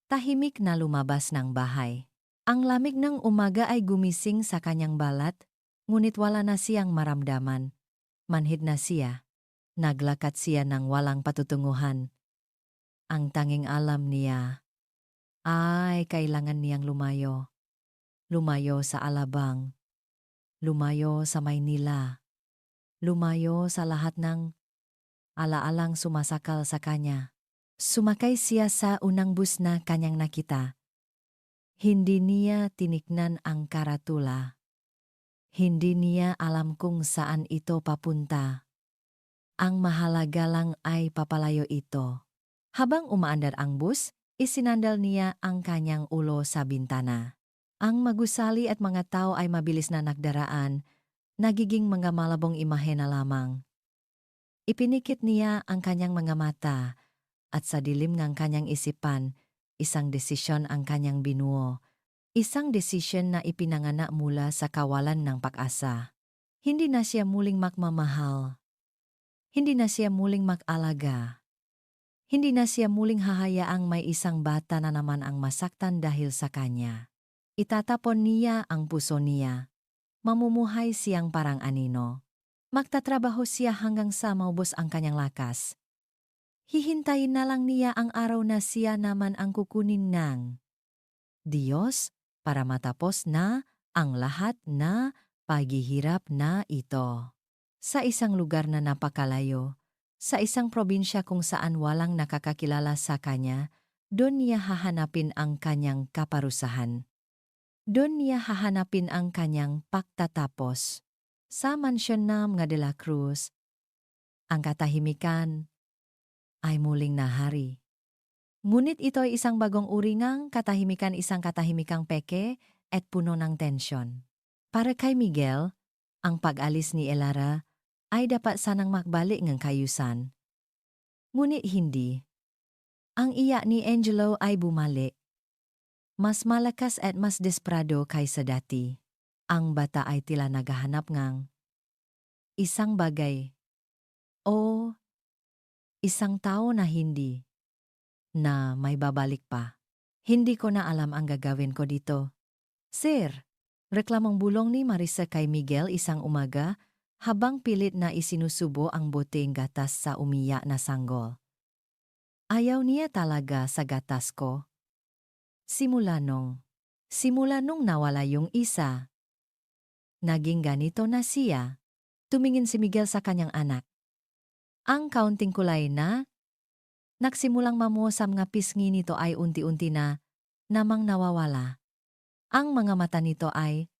Tahimik na lumabas ng bahay. Ang lamig ng umaga ay gumising sa kanyang balat, ngunit wala na siyang maramdaman. Manhid na siya. Naglakad siya ng walang patutunguhan. Ang tanging alam niya ay kailangan niyang lumayo. Lumayo sa Alabang. Lumayo sa Maynila. Lumayo sa lahat ng alaalang sumasakal sa kanya. Sumakay siya sa unang bus na kanyang nakita. Hindi niya tiniknan ang karatula. Hindi niya alam kung saan ito papunta. Ang mahalaga lang ay papalayo ito. Habang umaandar ang bus, isinandal niya ang kanyang ulo sa bintana. Ang magusali at mga tao ay mabilis na nagdaraan, nagiging mga malabong imahe na lamang. Ipinikit niya ang kanyang mga mata, at sa dilim ng kanyang isipan, isang desisyon ang kanyang binuo. Isang desisyon na ipinangana mula sa kawalan ng pag-asa. Hindi na siya muling magmamahal. Hindi na siya muling mag-alaga. Hindi na siya muling hahayaang may isang bata na naman ang masaktan dahil sa kanya. Itatapon niya ang puso niya. Mamumuhay siyang parang anino. Magtatrabaho siya hanggang sa maubos ang kanyang lakas. Hihintayin na lang niya ang araw na siya naman ang kukunin ng Diyos para matapos na ang lahat na paghihirap na ito. Sa isang lugar na napakalayo, sa isang probinsya kung saan walang nakakakilala sa kanya, doon niya hahanapin ang kanyang kaparusahan. Doon niya hahanapin ang kanyang pagtatapos. Sa mansyon na mga de la Cruz, ang katahimikan ay muling nahari. Ngunit ito ay isang bagong uri ng katahimikan, isang katahimikang peke at puno ng tensyon. Para kay Miguel, ang pag-alis ni Elara ay dapat sanang makbalik ng kayusan. Ngunit hindi. Ang iyak ni Angelo ay bumalik. Mas malakas at mas desperado kaysa dati. Ang bata ay tila naghahanap ng isang bagay o isang tao na hindi na may babalik pa. Hindi ko na alam ang gagawin ko dito. Sir, reklamong bulong ni Marisa kay Miguel isang umaga habang pilit na isinusubo ang boteng gatas sa umiyak na sanggol. Ayaw niya talaga sa gatas ko. Simula nung nawala yung isa. Naging ganito na siya. Tumingin si Miguel sa kanyang anak. Ang kaunting kulay na nagsimulang mamuo sa mga pisngi nito ay unti-unti na namang nawawala. Ang mga mata nito ay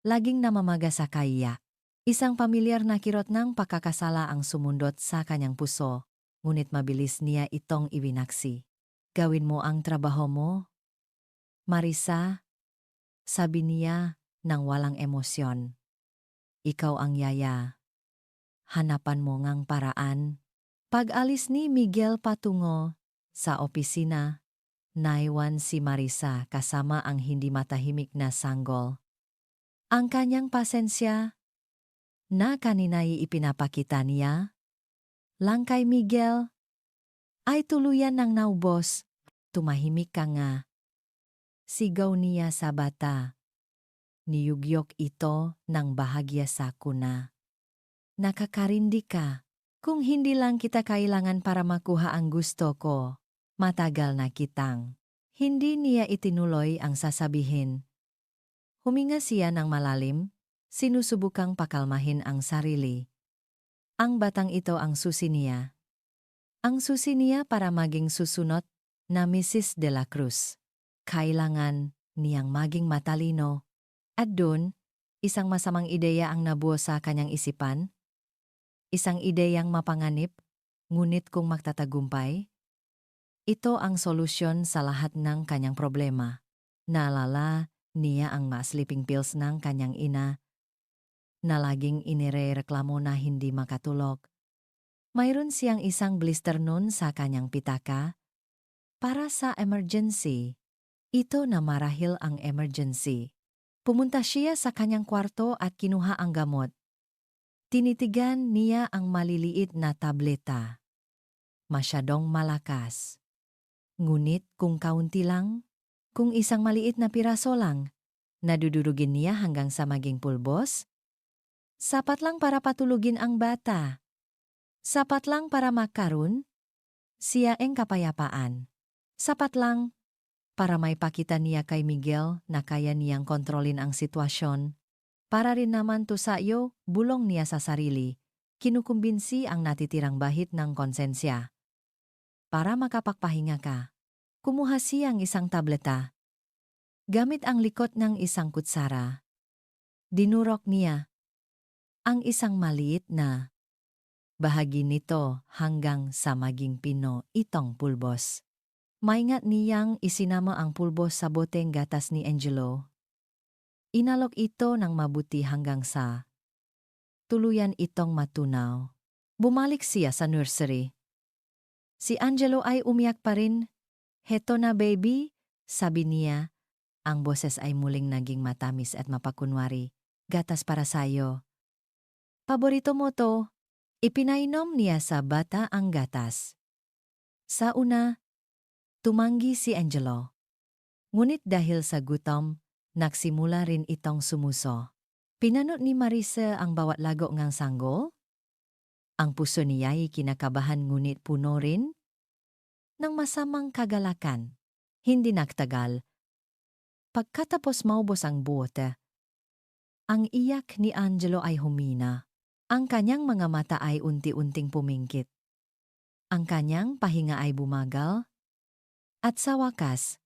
laging namamaga sa kaiyak. Isang pamilyar na kirot ng pagkakasala ang sumundot sa kanyang puso, ngunit mabilis niya itong ibinaksi. Gawin mo ang trabaho mo, Marisa, sabi niya nang walang emosyon. Ikaw ang yaya. Hanapan mo ngang paraan. Pag-alis ni Miguel patungo sa opisina, naiwan si Marisa kasama ang hindi matahimik na sanggol. Ang kanyang pasensya na kanina'y ipinapakita niya lang kay Miguel ay tuluyan ng naubos. Tumahimik ka nga. Sigaw niya sa bata. Niyugyok ito ng bahagya sa kuna. Nakakarindi ka. Kung hindi lang kita kailangan para makuha ang gusto ko, matagal na kitang. Hindi niya itinuloy ang sasabihin. Huminga siya ng malalim, sinusubukang pakalmahin ang sarili. Ang batang ito ang susi niya. Ang susi niya para maging susunod na Mrs. de la Cruz. Kailangan niyang maging matalino. At doon, isang masamang ideya ang nabuo sa kanyang isipan. Isang ideyang mapanganib, ngunit kung magtatagumpay, ito ang solusyon sa lahat ng kanyang problema. Naalala niya ang mga sleeping pills ng kanyang ina na laging inirereklamo na hindi makatulog. Mayroon siyang isang blister noon sa kanyang pitaka para sa emergency. Ito na marahil ang emergency. Pumunta siya sa kanyang kwarto at kinuha ang gamot. Tinitigan niya ang maliliit na tableta. Masyadong malakas. Ngunit kung kaunti lang, kung isang maliit na piraso lang, nadudurugin niya hanggang sa maging pulbos? Sapat lang para patulugin ang bata. Sapat lang para makaroon siya ang kapayapaan. Sapat lang para may pakita niya kay Miguel na kaya niyang kontrolin ang sitwasyon. Para rin naman to sa iyo, bulong niya sa sarili, kinukumbinsi ang natitirang bahid ng konsensya. Para makapagpahinga ka, kumuha siyang isang tableta. Gamit ang likot ng isang kutsara, dinurok niya ang isang maliit na bahagi nito hanggang sa maging pino itong pulbos. Maingat niyang isinama ang pulbos sa boteng gatas ni Angelo. Inalok ito ng mabuti hanggang sa tuluyan itong matunaw. Bumalik siya sa nursery. Si Angelo ay umiyak pa rin. Heto na baby, sabi niya. Ang boses ay muling naging matamis at mapakunwari. Gatas para sayo. Paborito mo to. Ipinainom niya sa bata ang gatas. Sa una, tumanggi si Angelo. Ngunit dahil sa gutom, nagsimula rin itong sumuso. Pinanot ni Marisa ang bawat lago ngang sanggol. Ang puso niya ay kinakabahan ngunit puno rin ng masamang kagalakan. Hindi nagtagal. Pagkatapos maubos ang bote, ang iyak ni Angelo ay humina. Ang kanyang mga mata ay unti-unting pumingkit. Ang kanyang pahinga ay bumagal. At sa wakas,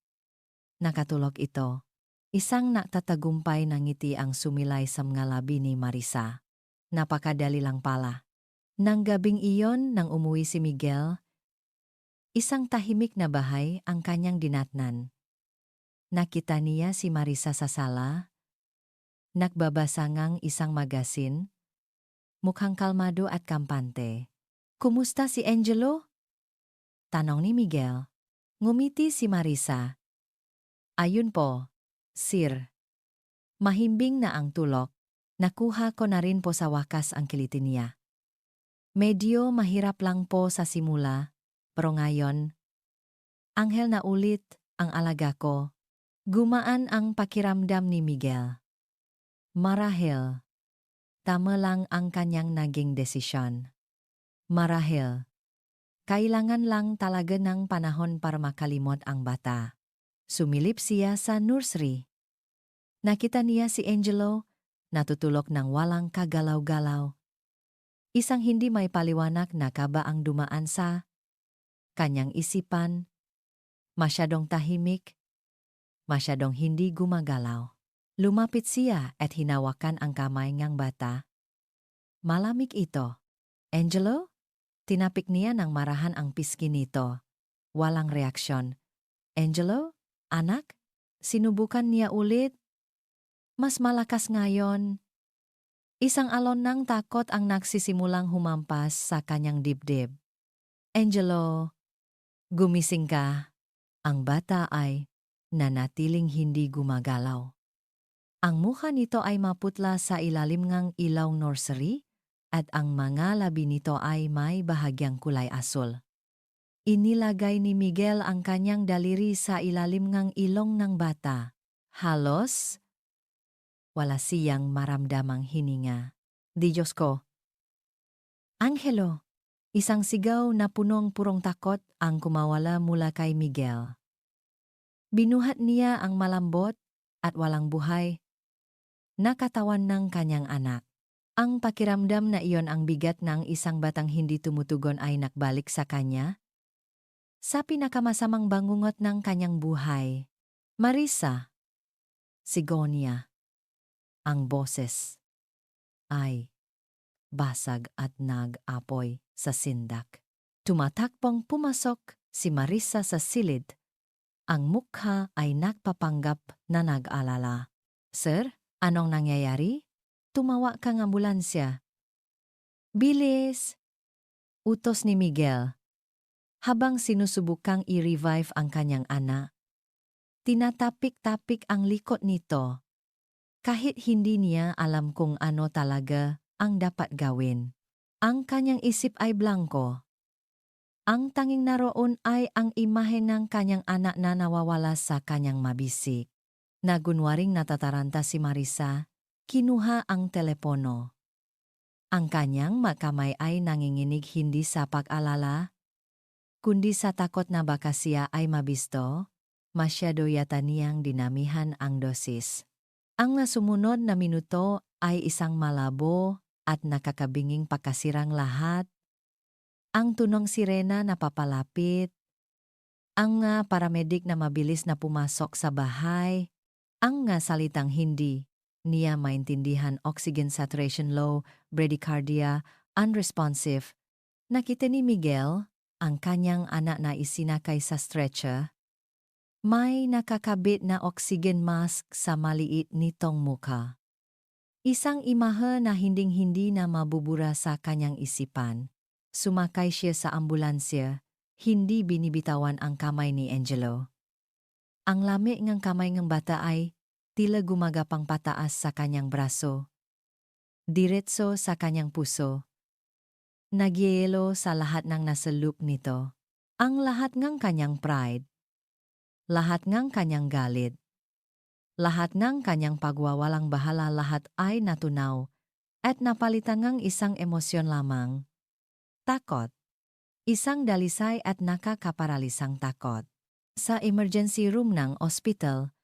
nakatulog ito. Isang natatagumpay na ngiti ang sumilay sa mga labi ni Marisa. Napakadali lang pala. Nang gabing iyon nang umuwi si Miguel, isang tahimik na bahay ang kanyang dinatnan. Nakita niya si Marisa sa sala, nagbabasa ngang isang magasin, mukhang kalmado at kampante. Kumusta si Angelo? Tanong ni Miguel. Ngumiti si Marisa. Ayun po, sir. Mahimbing na ang tulog. Nakuha ko na rin po sa wakas ang kilitin niya. Medyo mahirap lang po sa simula, pero ngayon, anghel na ulit ang alaga ko. Gumaan ang pakiramdam ni Miguel. Marahil, tama lang ang kanyang naging desisyon. Marahil, kailangan lang talaga ng panahon para makalimot ang bata. Sumilip siya sa nursery. Nakita niya si Angelo, natutulog ng walang kagalaw-galaw. Isang hindi may paliwanag na kaba ang dumaan sa kanyang isipan. Masyadong tahimik, masyadong hindi gumagalaw. Lumapit siya at hinawakan ang kamay ng bata. Malamig ito. Angelo? Tinapik niya ng marahan ang pisngi nito. Walang reaksyon. Angelo? Anak? Sinubukan niya ulit. Mas malakas ngayon. Isang alon ng takot ang nagsisimulang humampas sa kanyang dibdib. Angelo, gumising ka. Ang bata ay nanatiling hindi gumagalaw. Ang mukha nito ay maputla sa ilalim ng ilaw nursery at ang mga labi nito ay may bahagyang kulay asul. Inilagay ni Miguel ang kanyang daliri sa ilalim ng ilong ng bata. Halos wala siyang maramdamang hininga. Di Diyos ko! Angelo! Isang sigaw na punong-purong takot ang kumawala mula kay Miguel. Binuhat niya ang malambot at walang buhay na katawan ng kanyang anak. Ang pakiramdam na iyon ang bigat ng isang batang hindi tumutugon ay nakbalik sa kanya. Sa pinakamasamang bangungot ng kanyang buhay. Marisa! Sigonia! Ang boses ay basag at nag-apoy sa sindak. Tumatakbong pumasok si Marisa sa silid. Ang mukha ay nagpapanggap na nag-alala. Sir, anong nangyayari? Tumawa kang ambulansya. Bilis! Utos ni Miguel. Habang sinusubukang i-revive ang kanyang anak. Tinatapik-tapik ang likod nito. Kahit hindi niya alam kung ano talaga ang dapat gawin. Ang kanyang isip ay blanko. Ang tanging naroon ay ang imahe ng kanyang anak na nawawala sa kanyang mabisik. Nagunwaring natataranta si Marisa, kinuha ang telepono. Ang kanyang makamay ay nanginginig hindi sa pag-alala, kundi sa takot na baka siya ay mabisto, masyado yata niyang dinamihan ang dosis. Ang nasumunod na minuto ay isang malabo at nakakabinging pakasirang lahat. Ang tunong sirena na papalapit, ang paramedik na mabilis na pumasok sa bahay, ang salitang hindi niya maintindihan, oxygen saturation low, bradycardia, unresponsive. Nakita ni Miguel, ang kanyang anak na isinakay sa stretcher. May nakakabit na oxygen mask sa maliit nitong mukha. Isang imahe na hinding-hindi na mabubura sa kanyang isipan. Sumakay siya sa ambulansya, hindi binibitawan ang kamay ni Angelo. Ang lami ng kamay ng bata ay tila gumagapang pataas sa kanyang braso. Diretso sa kanyang puso. Nagyelo sa lahat ng nasa loop nito. Ang lahat ng kanyang pride. Lahat ng kanyang galit. Lahat ng kanyang pagwawalang bahala, lahat ay natunaw at napalitan ng isang emosyon lamang. Takot. Isang dalisay at nakakaparalisang takot. Sa emergency room ng ospital,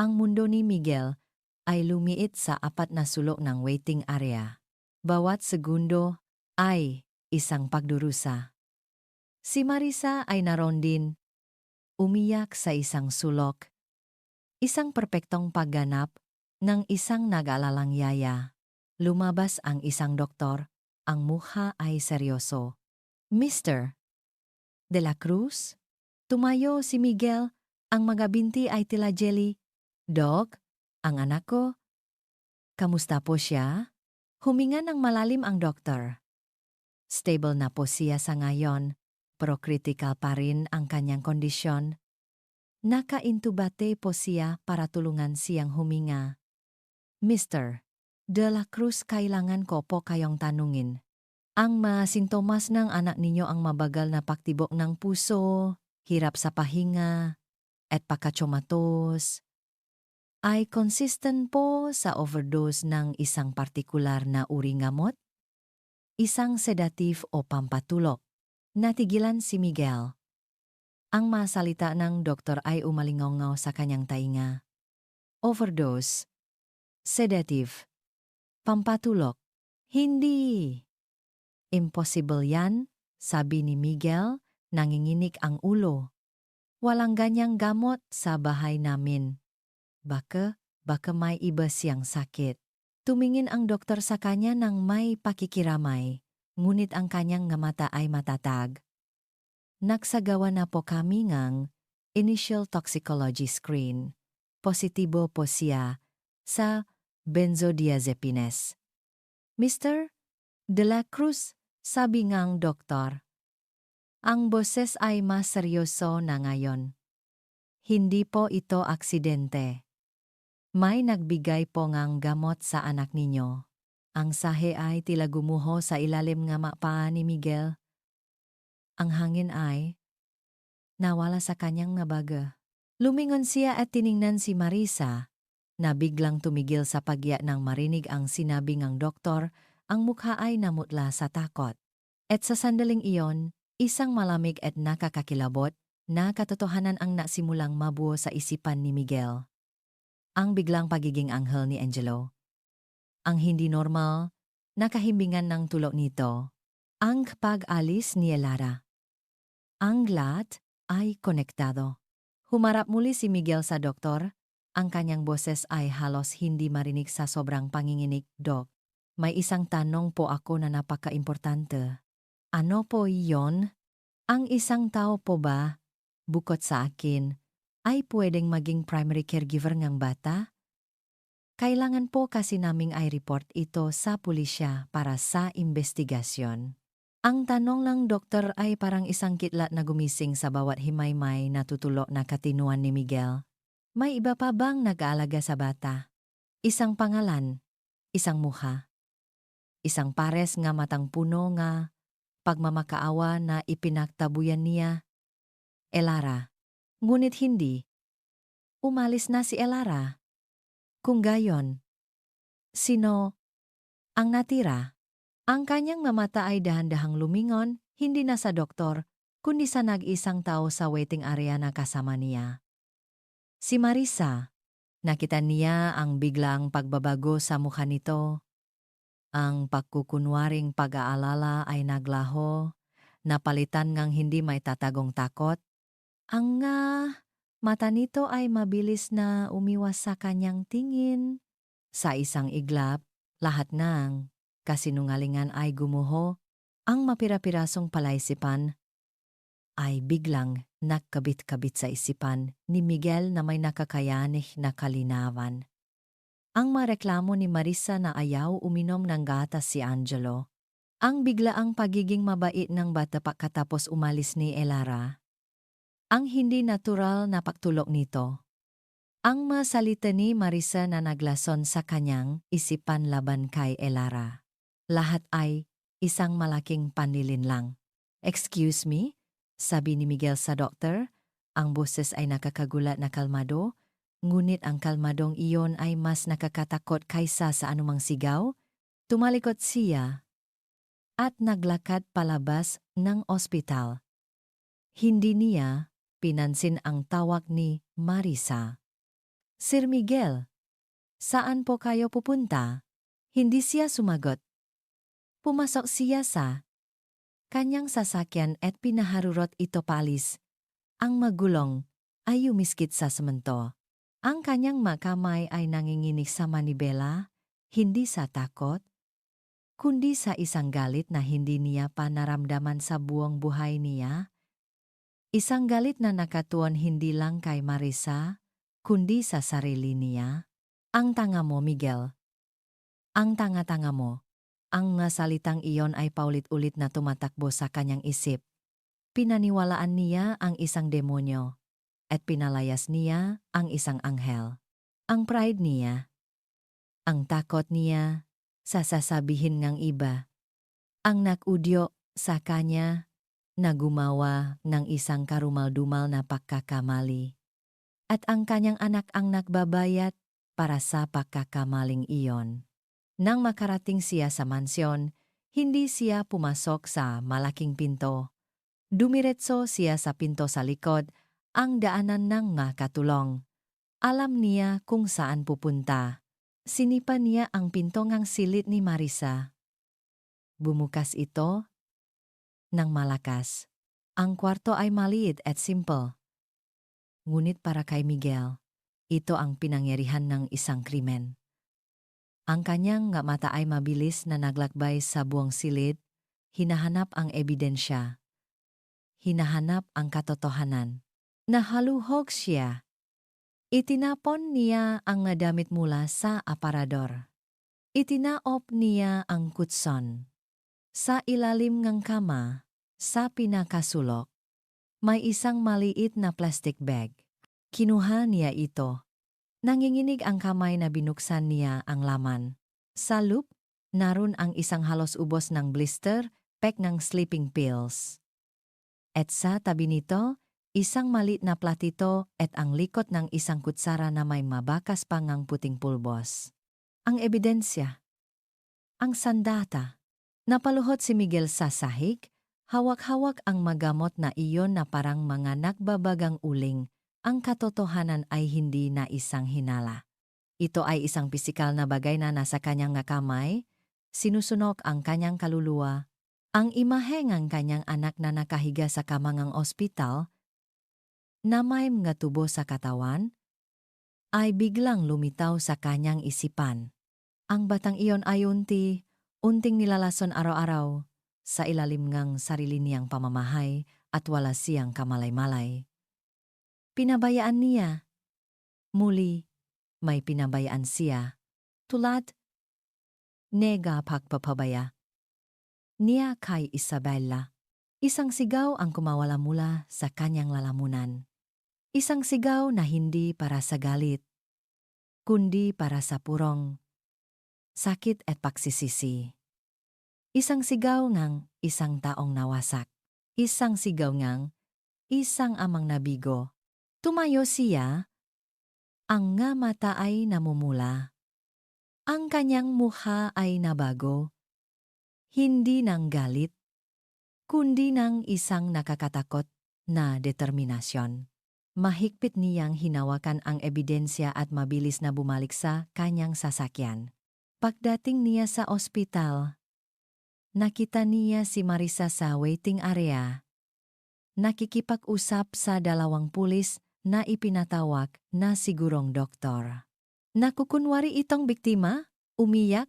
ang mundo ni Miguel ay lumiit sa apat na sulok ng waiting area. Bawat segundo ay isang pagdurusa. Si Marisa ay naroon din. Umiyak sa isang sulok. Isang perpektong pagganap ng isang nag-aalalang yaya. Lumabas ang isang doktor, ang mukha ay seryoso. Mr. De la Cruz? Tumayo si Miguel, ang mga binti ay tila jelly. Doc, ang anak ko. Kamusta po siya? Huminga ng malalim ang doktor. Stable na po siya sa ngayon, pero critical pa rin ang kanyang kondisyon. Naka-intubate po siya para tulungan siyang huminga. Mr. De la Cruz, kailangan ko po kayong tanungin. Ang mga sintomas ng anak ninyo ang mabagal na paktibok ng puso, hirap sa pahinga, at pagkatsomatos, ay consistent po sa overdose ng isang partikular na uri gamot? Isang sedative o pampatulog. Natigilan si Miguel. Ang masalita ng doktor ay umalingaw sa kanyang tainga. Overdose. Sedative. Pampatulog. Hindi. Impossible yan, sabi ni Miguel, nanginginig ang ulo. Walang ganyang gamot sa bahay namin. Baka may iba siyang sakit. Tumingin ang doktor sa kanya ng may pakikiramay, ngunit ang kanyang mata ay matatag. Nagsagawa na po kami ng initial toxicology screen. Positibo po siya sa benzodiazepines. Mr. De la Cruz, sabi ngang doktor. Ang boses ay mas seryoso na ngayon. Hindi po ito aksidente. May nagbigay po ngang gamot sa anak ninyo. Ang sahe ay tila gumuho sa ilalim nga mapaa ni Miguel. Ang hangin ay nawala sa kanyang nabaga. Lumingon siya at tiningnan si Marisa, na biglang tumigil sa pagya nang marinig ang sinabi ng doktor. Ang mukha ay namutla sa takot. At sa sandaling iyon, isang malamig at nakakakilabot na katotohanan ang nasimulang mabuo sa isipan ni Miguel. Ang biglang pagiging anghel ni Angelo. Ang hindi normal, nakahimbingan ng tulog nito. Ang pag-alis ni Elara. Ang lahat ay konektado. Humarap muli si Miguel sa doktor. Ang kanyang boses ay halos hindi marinig sa sobrang panginginig. Dok, may isang tanong po ako na napaka-importante. Ano po iyon? Ang isang tao po ba, bukod sa akin, ay pwedeng maging primary caregiver ng bata? Kailangan po kasi naming i-report ito sa pulisya para sa investigasyon. Ang tanong ng doktor ay parang isang kitlat na gumising sa bawat himaymay na tutulo na katinuan ni Miguel. May iba pa bang nag-aalaga sa bata? Isang pangalan, isang mukha, isang pares nga matang puno nga pagmamakaawa na ipinagtabuyan niya. Elara. Ngunit hindi. Umalis na si Elara. Kung gayon, sino ang natira? Ang kanyang mamata ay dahan-dahang lumingon, hindi na sa doktor, kundi sa nag-isang tao sa waiting area na kasama niya. Si Marisa. Nakita niya ang biglang pagbabago sa mukha nito. Ang pagkukunwaring pag-aalala ay naglaho, napalitan ngang hindi may tatagong takot. Ang mata nito ay mabilis na umiwas sa kanyang tingin. Sa isang iglap, lahat ng kasinungalingan ay gumuho. Ang mapira-pirasong palaisipan ay biglang nagkabit-kabit sa isipan ni Miguel na may nakakayanih na kalinawan. Ang mareklamo ni Marisa na ayaw uminom ng gatas si Angelo. Ang biglaang pagiging mabait ng bata pagkatapos umalis ni Elara. Ang hindi natural na pagtulog nito. Ang masalita ni Marisa na naglason sa kanyang isipan laban kay Elara. Lahat ay isang malaking panlilin lang. Excuse me? Sabi ni Miguel sa doktor. Ang boses ay nakakagulat na kalmado, ngunit ang kalmadong iyon ay mas nakakatakot kaysa sa anumang sigaw. Tumalikod siya at naglakad palabas ng ospital. Hindi niya pinansin ang tawag ni Marisa. Sir Miguel, saan po kayo pupunta? Hindi siya sumagot. Pumasok siya sa kanyang sasakyan at pinaharurot ito paalis. Ang magulong ay umiskit sa semento. Ang kanyang makamay ay nanginginig sa manibela, hindi sa takot, kundi sa isang galit na hindi niya pa naramdaman sa buong buhay niya. Isang galit na nakatuon hindi lang kay Marisa, kundi sa sarili niya. Ang tanga mo, Miguel. Ang tanga-tanga mo. Ang mga salitang iyon ay paulit-ulit na tumatakbo sa kanyang isip. Pinaniwalaan niya ang isang demonyo, at pinalayas niya ang isang anghel. Ang pride niya, ang takot niya, sa sasabihin ng iba, ang nakudyo sa kanya, na gumawa ng isang karumal-dumal na pagkakamali. At ang kanyang anak ang nagbabayad para sa pagkakamaling iyon. Nang makarating siya sa mansyon, hindi siya pumasok sa malaking pinto. Dumiretso siya sa pinto sa likod, ang daanan ng makatulong. Alam niya kung saan pupunta. Sinipa niya ang pinto ngang silid ni Marisa. Bumukas ito ng malakas. Ang kwarto ay maliit at simple. Ngunit para kay Miguel, ito ang pinangyarihan ng isang krimen. Ang kanyang mata ay mabilis na naglakbay sa buong silid, hinahanap ang ebidensya. Hinahanap ang katotohanan. Nahaluhog siya. Itinapon niya ang damit mula sa aparador. Itinaop niya ang kutson. Sa ilalim ng kama, sa pinakasulok, may isang maliit na plastic bag. Kinuha niya ito. Nanginginig ang kamay na binuksan niya ang laman. Sa loop, naroon ang isang halos ubos ng blister, pack ng sleeping pills. At sa tabi nito, isang maliit na platito at ang likot ng isang kutsara na may mabakas pang ang puting pulbos. Ang ebidensya. Ang sandata. Napaluhod si Miguel sa sahig, hawak-hawak ang magamot na iyon na parang mga nagbabagang uling. Ang katotohanan ay hindi na isang hinala. Ito ay isang pisikal na bagay na nasa kanyang kamay, sinusunok ang kanyang kaluluwa. Ang imahe ng kanyang anak na nakahiga sa kamangang ospital, na may mga tubo sa katawan, ay biglang lumitaw sa kanyang isipan. Ang batang iyon ay unting nilalason araw-araw sa ilalim ng sarili niyang pamamahay at wala siyang kamalay-malay. Pinabayaan niya. Muli, may pinabayaan siya. Tulad, nega pagpapabaya niya kay Isabella. Isang sigaw ang kumawala mula sa kanyang lalamunan. Isang sigaw na hindi para sa galit, kundi para sa purong sakit at pagsisisi. Isang sigaw ng isang taong nawasak. Isang sigaw ng isang amang nabigo. Tumayo siya, ang nga mata ay namumula. Ang kanyang mukha ay nabago. Hindi ng galit, kundi ng isang nakakatakot na determinasyon. Mahigpit niyang hinawakan ang ebidensya at mabilis na bumalik sa kanyang sasakyan. Pagdating niya sa ospital, nakita niya si Marisa sa waiting area. Nakikipag-usap sa dalawang pulis na ipinatawag na sigurong doktor. Nakukunwari itong biktima, umiyak.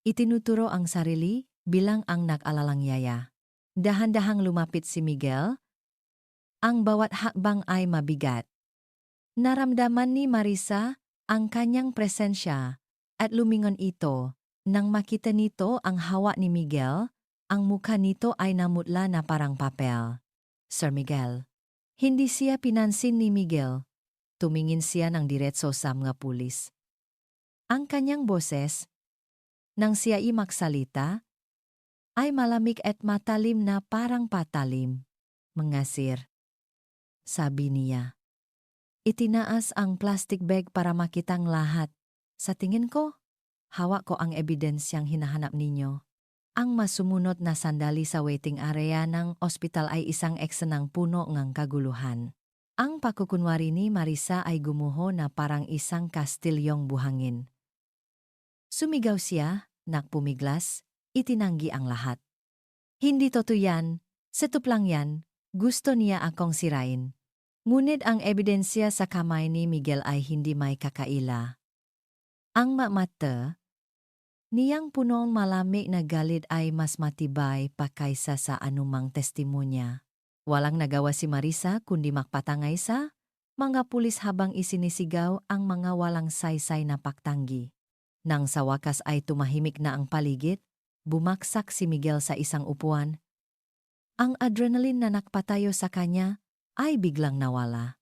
Itinuturo ang sarili bilang ang nag-alalang yaya. Dahan-dahang lumapit si Miguel. Ang bawat hakbang ay mabigat. Naramdaman ni Marisa ang kanyang presensya at lumingon ito. Nang makita nito ang hawa ni Miguel, ang mukha nito ay namutla na parang papel. Sir Miguel. Hindi siya pinansin ni Miguel. Tumingin siya ng diretso sa mga pulis. Ang kanyang boses, nang siya magsalita, ay malamig at matalim na parang patalim. Mangasir. Sabi niya. Itinaas ang plastic bag para makitang lahat. Sa tingin ko, hawak ko ang ebidensyang hinahanap ninyo. Ang masumunod na sandali sa waiting area ng ospital ay isang eksenang puno ng kaguluhan. Ang pakukunwari ni Marisa ay gumuho na parang isang kastilyong buhangin. Sumigaw siya, nakpumiglas, itinanggi ang lahat. Hindi totoo yan, setup lang yan, gusto niya akong sirain. Ngunit ang ebidensya sa kamay ni Miguel ay hindi may kakaila. Ang mata niyang punong malamig na galit ay mas matibay pa kaysa sa anumang testimonya. Walang nagawa si Marisa kundi makpatangay sa mga pulis habang isinisigaw ang mga walang saysay na paktanggi. Nang sa wakas ay tumahimik na ang paligid, bumaksak si Miguel sa isang upuan. Ang adrenaline na nakpatayo sa kanya ay biglang nawala.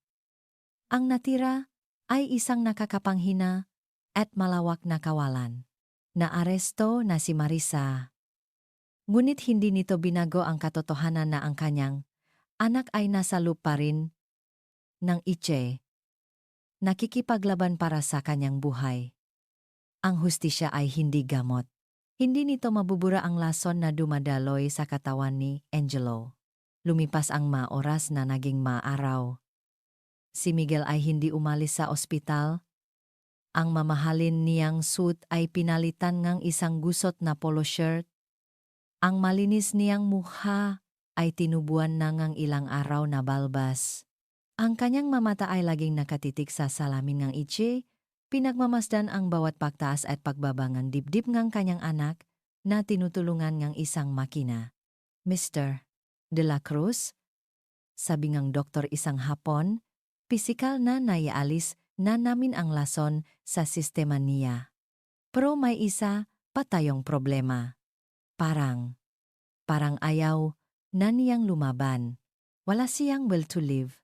Ang natira ay isang nakakapanghina at malawak na kawalan. Naaresto na si Marisa. Ngunit hindi nito binago ang katotohanan na ang kanyang anak ay nasa loob pa rin ng Iche. Nakikipaglaban para sa kanyang buhay. Ang hustisya ay hindi gamot. Hindi nito mabubura ang lason na dumadaloy sa katawan ni Angelo. Lumipas ang mga oras na naging maaraw. Si Miguel ay hindi umalis sa ospital. Ang mamahalin niyang suit ay pinalitan ng isang gusot na polo shirt. Ang malinis niyang mukha ay tinubuan na ng ilang araw na balbas. Ang kanyang mamata ay laging nakatitik sa salamin ng Iche, pinagmamasdan ang bawat pagtaas at pagbaba ng dibdib ng kanyang anak na tinutulungan ng isang makina. Mr. De La Cruz, sabi ng doktor isang hapon, pisikal na naialis na namin ang lason sa sistema niya. Pero may isa pa tayong problema. Parang ayaw na niyang lumaban. Wala siyang will to live.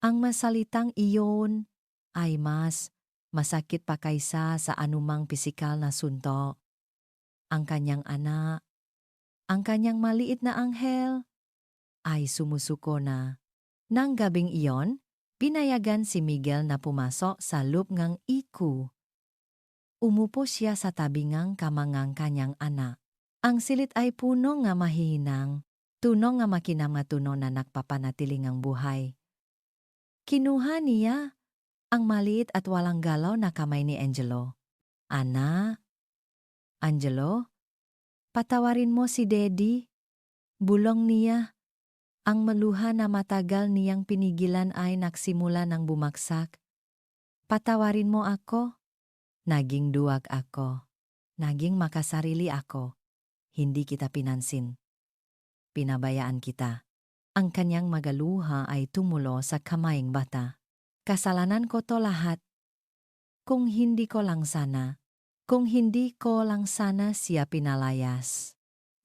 Ang masalitang iyon ay mas masakit pa kaysa sa anumang pisikal na suntok. Ang kanyang anak, ang kanyang maliit na anghel, ay sumusuko na. Nang gabing iyon, pinayagan si Miguel na pumasok sa loob ngang iku. Umupo siya sa tabi ngang kamangang kanyang anak. Ang silit ay puno nga mahihinang, tuno nga makinamatuno na nagpapanatiling ang buhay. Kinuha niya ang maliit at walang galaw na kamay ni Angelo. Ana, Angelo, patawarin mo si Daddy. Bulong niya. Ang maluha na matagal niyang pinigilan ay nagsimula ng bumagsak. Patawarin mo ako. Naging duwag ako. Naging makasarili ako. Hindi kita pinansin. Pinabayaan kita. Ang kanyang magaluha ay tumulo sa kamayng bata. Kasalanan ko to lahat. Kung hindi ko lang sana siya pinalayas.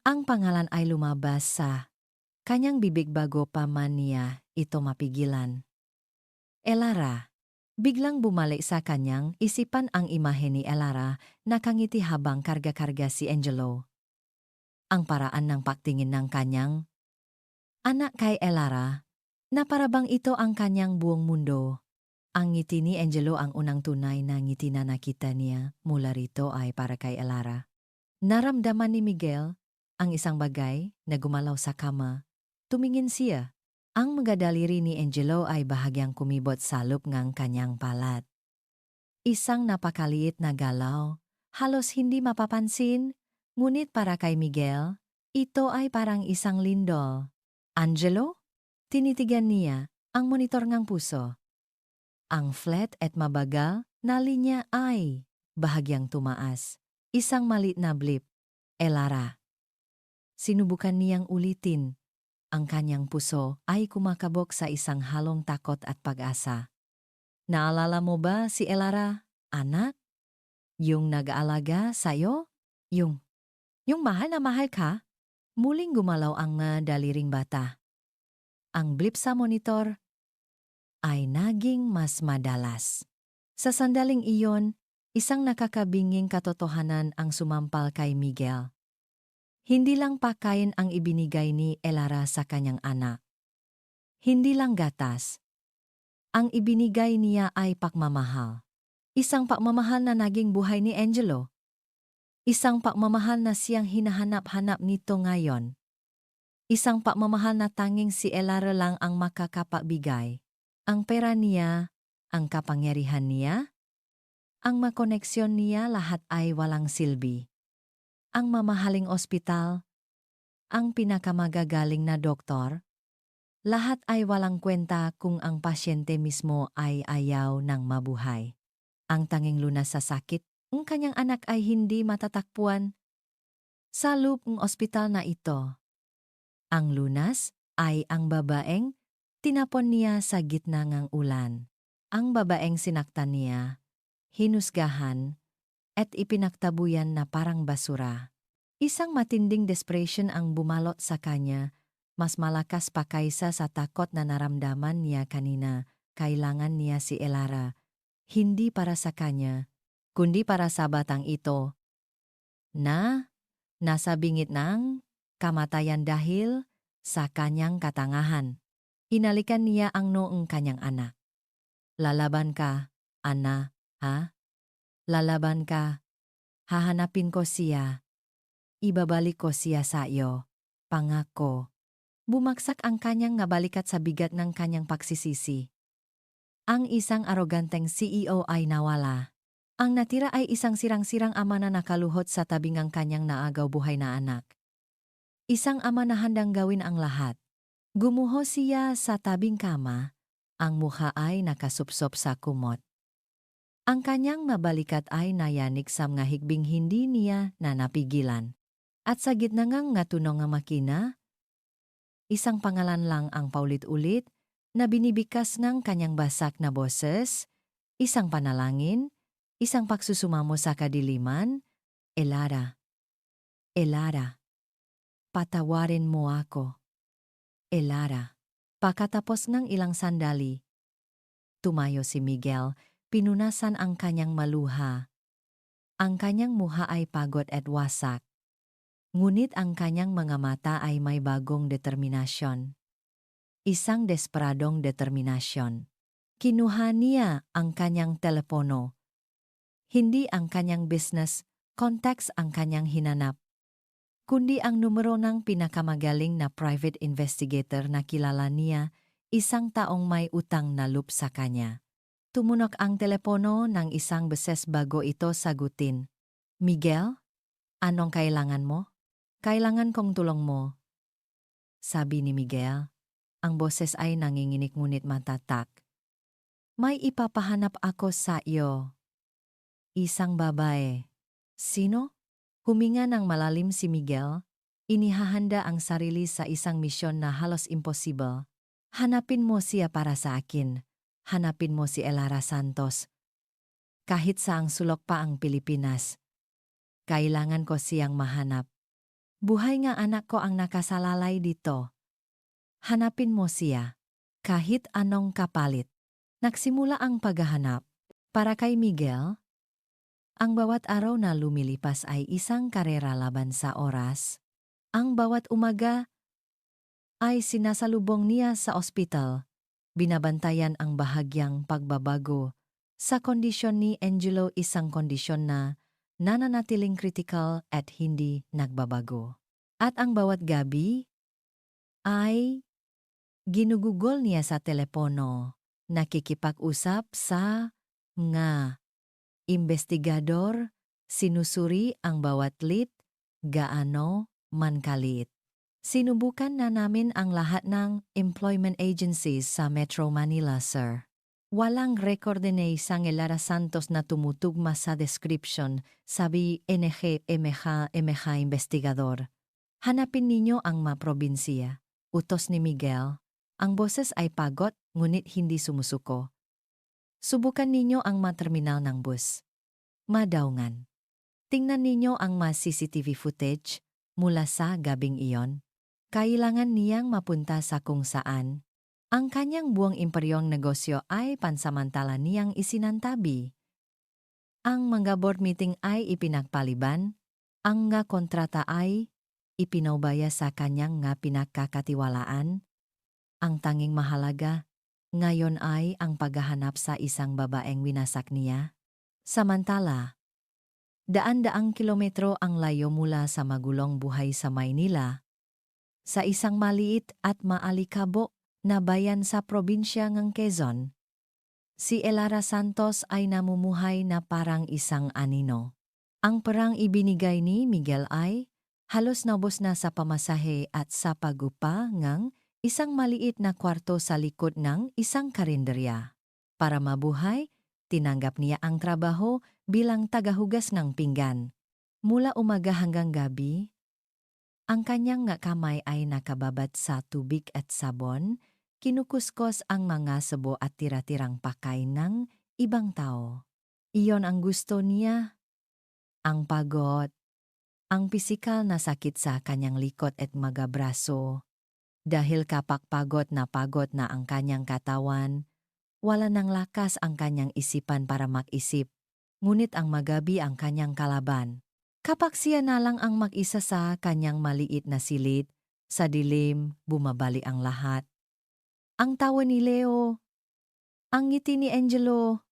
Ang pangalan ay lumabas sa kanyang bibig bago pa man niya ito mapigilan. Elara. Biglang bumalik sa kanyang isipan ang imahe ni Elara na kangiti habang karga-karga si Angelo. Ang paraan ng pagtingin ng kanyang anak kay Elara, na parabang ito ang kanyang buong mundo. Ang ngiti ni Angelo ang unang tunay na ngiti na nakita niya mula rito ay para kay Elara. Naramdaman ni Miguel ang isang bagay na gumalaw sa kama. Tumingin siya. Ang mga daliri ni Angelo ay bahagyang kumibot sa loob ng kanyang palat. Isang napakaliit na galaw, halos hindi mapapansin, ngunit para kay Miguel, ito ay parang isang lindol. Angelo? Tinitigan niya ang monitor ng puso. Ang flat at mabagal na linya ay bahagyang tumaas. Isang maliit na blip. Elara. Sinubukan niyang ulitin. Ang kanyang puso ay kumakabog sa isang halong takot at pag-asa. Naalala mo ba si Elara, anak? Yung nag-aalaga sa'yo? Yung mahal na mahal ka? Muling gumalaw ang daliring bata. Ang blip sa monitor ay naging mas madalas. Sa sandaling iyon, isang nakakabinging katotohanan ang sumampal kay Miguel. Hindi lang pagkain ang ibinigay ni Elara sa kanyang anak. Hindi lang gatas. Ang ibinigay niya ay pagmamahal. Isang pagmamahal na naging buhay ni Angelo. Isang pagmamahal na siyang hinahanap-hanap nito ngayon. Isang pagmamahal na tanging si Elara lang ang makakapagbigay. Ang pera niya, ang kapangyarihan niya, ang makoneksyon niya lahat ay walang silbi. Ang mamahaling ospital, ang pinakamagagaling na doktor, lahat ay walang kwenta kung ang pasyente mismo ay ayaw ng mabuhay. Ang tanging lunas sa sakit, ang kanyang anak ay hindi matatakpuan sa loob ng ospital na ito. Ang lunas ay ang babaeng tinapon niya sa gitna ng ulan. Ang babaeng sinaktan niya, hinusgahan, at ipinaktabuyan na parang basura. Isang matinding desperation ang bumalot sa kanya, mas malakas pa kaysa sa takot na naramdaman niya kanina. Kailangan niya si Elara, hindi para sa kanya, kundi para sa batang ito, na nasa bingit ng kamatayan dahil sa kanyang katangahan. Hinalikan niya ang noong kanyang anak. Lalaban ka, Ana, ha? Lalaban ka. Hahanapin ko siya. Ibabalik ko siya sa iyo. Pangako. Bumagsak ang kanyang nabalikat sa bigat ng kanyang pagsisisi. Ang isang aroganteng CEO ay nawala. Ang natira ay isang sirang-sirang ama na nakaluhod sa tabi ng kanyang naagaw buhay na anak. Isang ama na handang gawin ang lahat. Gumuho siya sa tabing kama. Ang mukha ay nakasupsop sa kumot. Ang kanyang mabalikat ay nayanig sa mga higbing hindi niya na napigilan. At sa gitna ng tunong nga makina, isang pangalan lang ang paulit-ulit na binibikas ng kanyang basak na boses, isang panalangin, isang pagsusumamo sa kadiliman, Elara. Elara. Patawarin mo ako. Elara. Pagkatapos ng ilang sandali, Tumayo si Miguel, pinunasan ang kanyang maluha. Ang kanyang muha ay pagod at wasak. Ngunit ang kanyang mga mata ay may bagong determinasyon. Isang desperadong determinasyon. Kinuha niya ang kanyang telepono. Hindi ang kanyang business, contacts ang kanyang hinanap, kundi ang numero ng pinakamagaling na private investigator na kilala niya, isang taong may utang na loob sa kanya. Tumunok ang telepono ng isang beses bago ito sagutin. Miguel? Anong kailangan mo? Kailangan kong tulong mo. Sabi ni Miguel. Ang boses ay nanginginig ngunit matatak. May ipapahanap ako sa iyo. Isang babae. Sino? Huminga ng malalim si Miguel. Inihahanda ang sarili sa isang misyon na halos imposible. Hanapin mo siya para sa akin. Hanapin mo si Elara Santos. Kahit saang sulok pa ang Pilipinas. Kailangan ko siyang mahanap. Buhay nga anak ko ang nakasalalay dito. Hanapin mo siya. Kahit anong kapalit. Nagsimula ang paghahanap. Para kay Miguel, ang bawat araw na lumilipas ay isang karera laban sa oras. Ang bawat umaga ay sinasalubong niya sa ospital. Binabantayan ang bahagyang pagbabago sa kondisyon ni Angelo, isang kondisyon na nananatiling critical at hindi nagbabago. At ang bawat gabi ay ginugugol niya sa telepono, nakikipag-usap sa mga investigador, sinusuri ang bawat lead, gaano man kalit. Sinubukan na namin ang lahat ng employment agencies sa Metro Manila, sir. Walang record ni isang Elara Santos na tumutugma sa description, sabi NG-MH investigador. Hanapin ninyo ang maprobinsya. Utos ni Miguel. Ang boses ay pagod, ngunit hindi sumusuko. Subukan ninyo ang terminal ng bus. Madaungan. Tingnan ninyo ang CCTV footage mula sa gabing iyon. Kailangan niyang mapunta sa kung saan ang kanyang buong imperyong negosyo ay pansamantala niyang isinantabi. Ang mga board meeting ay ipinagpaliban, ang nga kontrata ay ipinaubaya sa kanyang nga pinagkakatiwalaan. Ang tanging mahalaga ngayon ay ang paghahanap sa isang babaeng winasak niya. Samantala, daan-daang kilometro ang layo mula sa magulong buhay sa Maynila, sa isang maliit at maalikabok na bayan sa probinsya ng Quezon, si Elara Santos ay namumuhay na parang isang anino. Ang perang ibinigay ni Miguel ay halos naubos na sa pamasahe at sa pagupa ng isang maliit na kwarto sa likod ng isang karinderya. Para mabuhay, tinanggap niya ang trabaho bilang tagahugas ng pinggan. Mula umaga hanggang gabi, ang kanyang nga kamay ay nakababad sa tubig at sabon, kinukuskos ang mga sebo at tira-tirang pakain ng ibang tao. Iyon ang gusto niya. Ang pagod, ang pisikal na sakit sa kanyang likod at mga braso. Dahil kapag pagod na ang kanyang katawan, wala ng lakas ang kanyang isipan para mag-isip, ngunit ang magabi ang kanyang kalaban. Kapag siya na lang ang mag-isa sa kanyang maliit na silid, sa dilim, bumabali ang lahat. Ang tawa ni Leo, ang ngiti ni Angelo,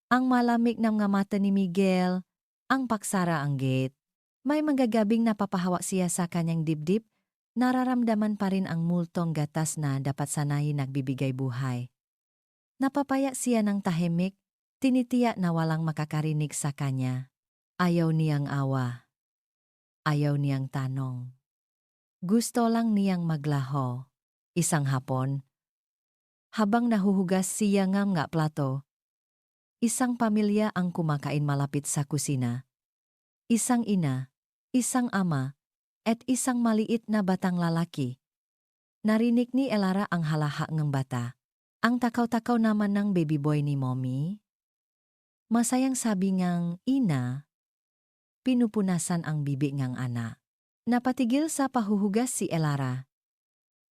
ang malamig ng mga mata ni Miguel, ang paksara ang gate. May mga gabing napapahawa siya sa kanyang dibdib, nararamdaman pa rin ang multong gatas na dapat sanay nagbibigay buhay. Napapaya siya ng tahimik, tinitiyak na walang makakarinig sa kanya. Ayaw niyang awa. Ayaw niyang tanong. Gusto lang niyang maglaho. Isang hapon, habang nahuhugas siya ng nga plato, isang pamilya ang kumakain malapit sa kusina. Isang ina, isang ama, at isang maliit na batang lalaki. Narinig ni Elara ang halaha ng bata. Ang takaw-takaw naman ng baby boy ni Mommy. Masayang sabi ngang ina, pinupunasan ang bibi ngang ana. Napatigil sa pahuhugas si Elara.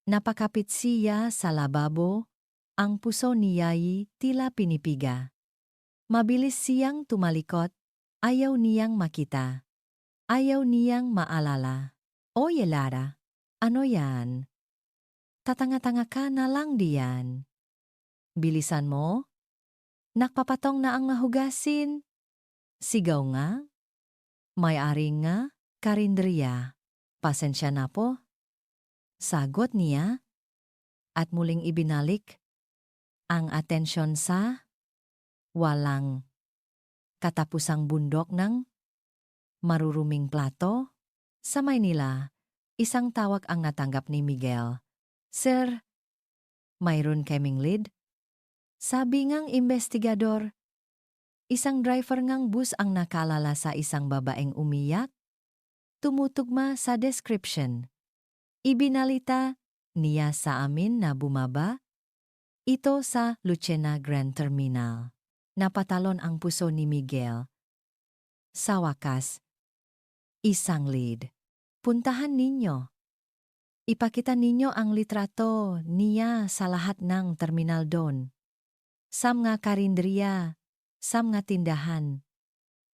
Napakapit siya sa lababo, Ang puso niya'y tila pinipiga. Mabilis siyang tumalikot, ayaw niyang makita. Ayaw niyang maalala. O Yelara, ano yan? Tatanga-tanga ka na lang diyan. Bilisan mo? Nakpapatong na ang mahugasin. Sigaw nga? May-ari nga? Karinderiya. Pasensya na po. Sagot niya at muling ibinalik ang atensyon sa walang katapusang bundok ng maruruming plato. Sa Maynila, isang tawag ang natanggap ni Miguel. Sir, mayroon kaming lead? Sabi ngang investigador, isang driver ngang bus ang nakalala sa isang babaeng umiyak. Tumutugma sa description. Ibinalita niya sa amin na bumaba ito sa Lucena Grand Terminal. Napatalon ang puso ni Miguel. Sa wakas, isang lead. Puntahan ninyo. Ipakita ninyo ang litrato niya sa lahat ng terminal doon. Sa mga karinderiya, sa mga tindahan.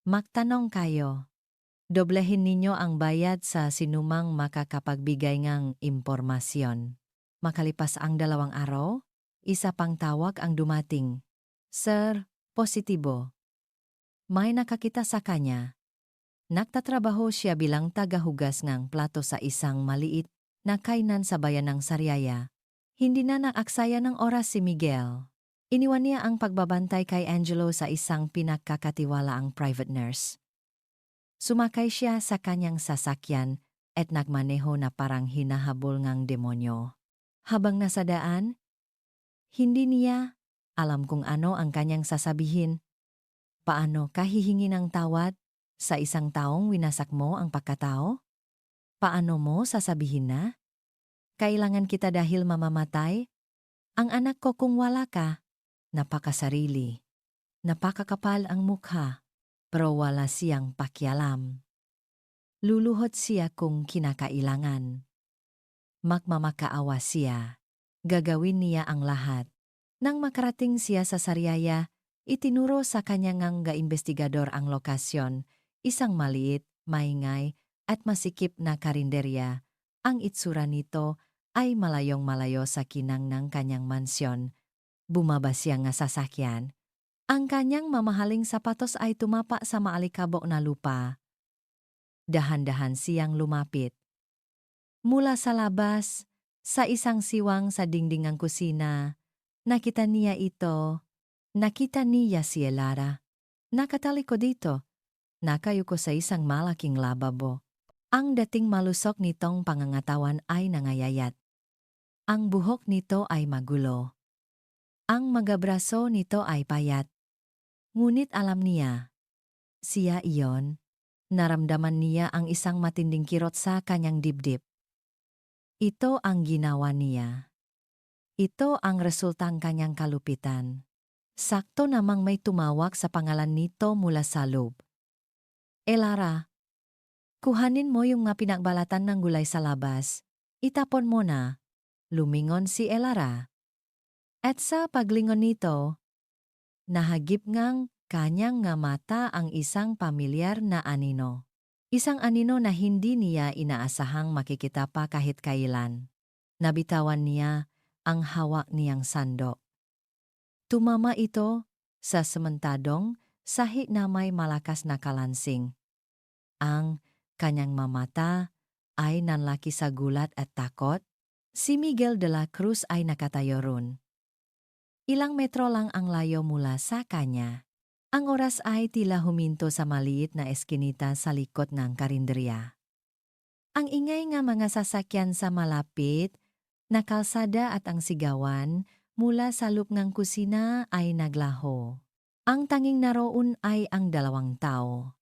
Magtanong kayo. Doblehin ninyo ang bayad sa sinumang makakapagbigay ngang impormasyon. Makalipas ang 2 araw, isa pang tawag ang dumating. Sir, positibo. May nakakita sa kanya. Nagtatrabaho siya bilang tagahugas ng plato sa isang maliit na kainan sa bayan ng Sariaya. Hindi na naaksaya ng oras si Miguel. Iniwan niya ang pagbabantay kay Angelo sa isang pinagkakatiwalaang private nurse. Sumakay siya sa kanyang sasakyan at nagmaneho na parang hinahabol ngang demonyo. Habang nasa daan, hindi niya alam kung ano ang kanyang sasabihin. Paano ka hihingi ng tawad sa isang taong winasak mo ang pagkatao? Paano mo sasabihin na? Kailangan kita dahil mamamatay? Ang anak ko kung wala ka, napakasarili. Napakakapal ang mukha, pero wala siyang pakialam. Luluhod siya kung kinakailangan. Magmamakaawa siya. Gagawin niya ang lahat. Nang makarating siya sa Sariaya, itinuro sa kanyang investigador ang lokasyon, isang maliit, maingay, at masikip na karinderya. Ang itsura nito ay malayong-malayo sa kinang ng kanyang mansyon. Bumaba siya nga sasakyan. Ang kanyang mamahaling sapatos ay tumapa sa maalikabok na lupa. Dahan-dahan siyang lumapit. Mula sa labas, sa isang siwang sa dingding ng kusina, nakita niya ito. Nakita niya si Yelara. Nakatali ko dito. Nakayuko sa isang malaking lababo. Ang dating malusok nitong pangangatawan ay nangayayat. Ang buhok nito ay magulo. Ang magabraso nito ay payat. Ngunit alam niya. Siya iyon. Naramdaman niya ang isang matinding kirot sa kanyang dibdib. Ito ang ginawa niya. Ito ang resultang kanyang kalupitan. Sakto namang may tumawag sa pangalan nito mula sa loob. Yelara, kuhanin mo yung mga pinagbalatan ng gulay sa labas. Itapon mo na. Lumingon si Yelara. At sa paglingon nito, nahagip ngang kanyang nga mata ang isang pamilyar na anino. Isang anino na hindi niya inaasahang makikita pa kahit kailan. Nabitawan niya ang hawak niyang sandok. Tumama ito sa sementadong sahi na may malakas na kalansing. Ang kanyang mamata ay nanlaki sa gulat at takot. Si Miguel de la Cruz ay nakatayo roon. Ilang metro lang ang layo mula sa kanya. Ang oras ay tila huminto sa maliit na eskinita sa likod ng karinderya. Ang ingay nga mga sasakyan sa malapit na kalsada at ang sigawan mula sa loob ng kusina ay naglaho. Ang tanging naroon ay ang 2 tao.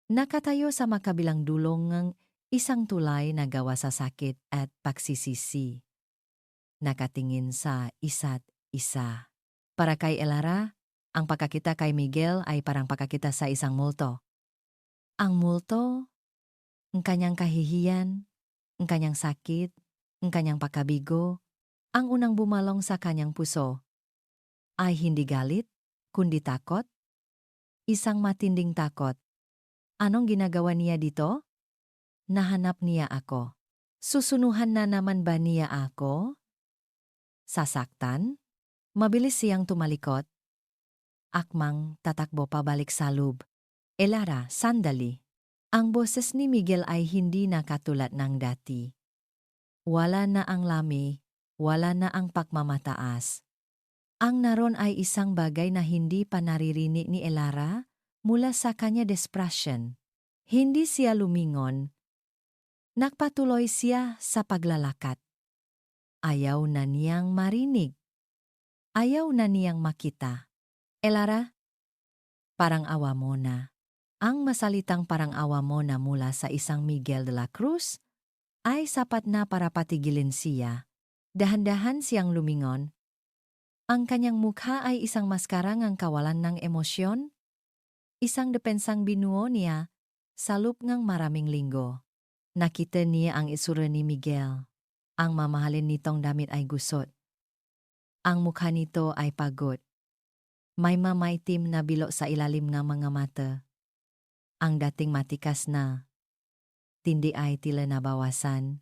Nakatayo sa makabilang dulong ng isang tulay na gawa sa sakit at pagsisisi. Nakatingin sa isa't isa. Para kay Yelara, ang pagkakita kay Miguel ay parang pagkakita sa isang multo. Ang multo, ang kanyang kahihiyan, ang kanyang sakit, ang kanyang pagkabigo, Ang unang bumalong sa kanyang puso ay hindi galit, kundi takot. Isang matinding takot. Anong ginagawa niya dito? Nahanap niya ako. Susunuhan na naman ba niya ako? Sasaktan? Mabilis siyang tumalikod. Akmang tatakbo pabalik sa loob. Elara, sandali. Ang boses ni Miguel ay hindi na katulad ng dati. Wala na ang lami, wala na ang pagmamataas. Ang naroon ay isang bagay na hindi pa naririnig ni Elara mula sa kanya despression. Hindi siya lumingon. Nagpatuloy siya sa paglalakad. Ayaw na niyang marinig. Ayaw na niyang makita. Elara, parang awa mo na. Ang masalitang parang awa mo na mula sa isang Miguel de la Cruz ay sapat na para patigilin siya. Dahan-dahan siyang lumingon. Ang kanyang mukha ay isang maskarang ang kawalan ng emosyon. Isang depensang binuo niya sa loob ng maraming linggo. Nakita niya ang itsura ni Miguel. Ang mamahalin nitong damit ay gusot. Ang mukha nito ay pagod. May mamaitim na bilo sa ilalim ng mga mata. Ang dating matikas na tindi ay tila nabawasan.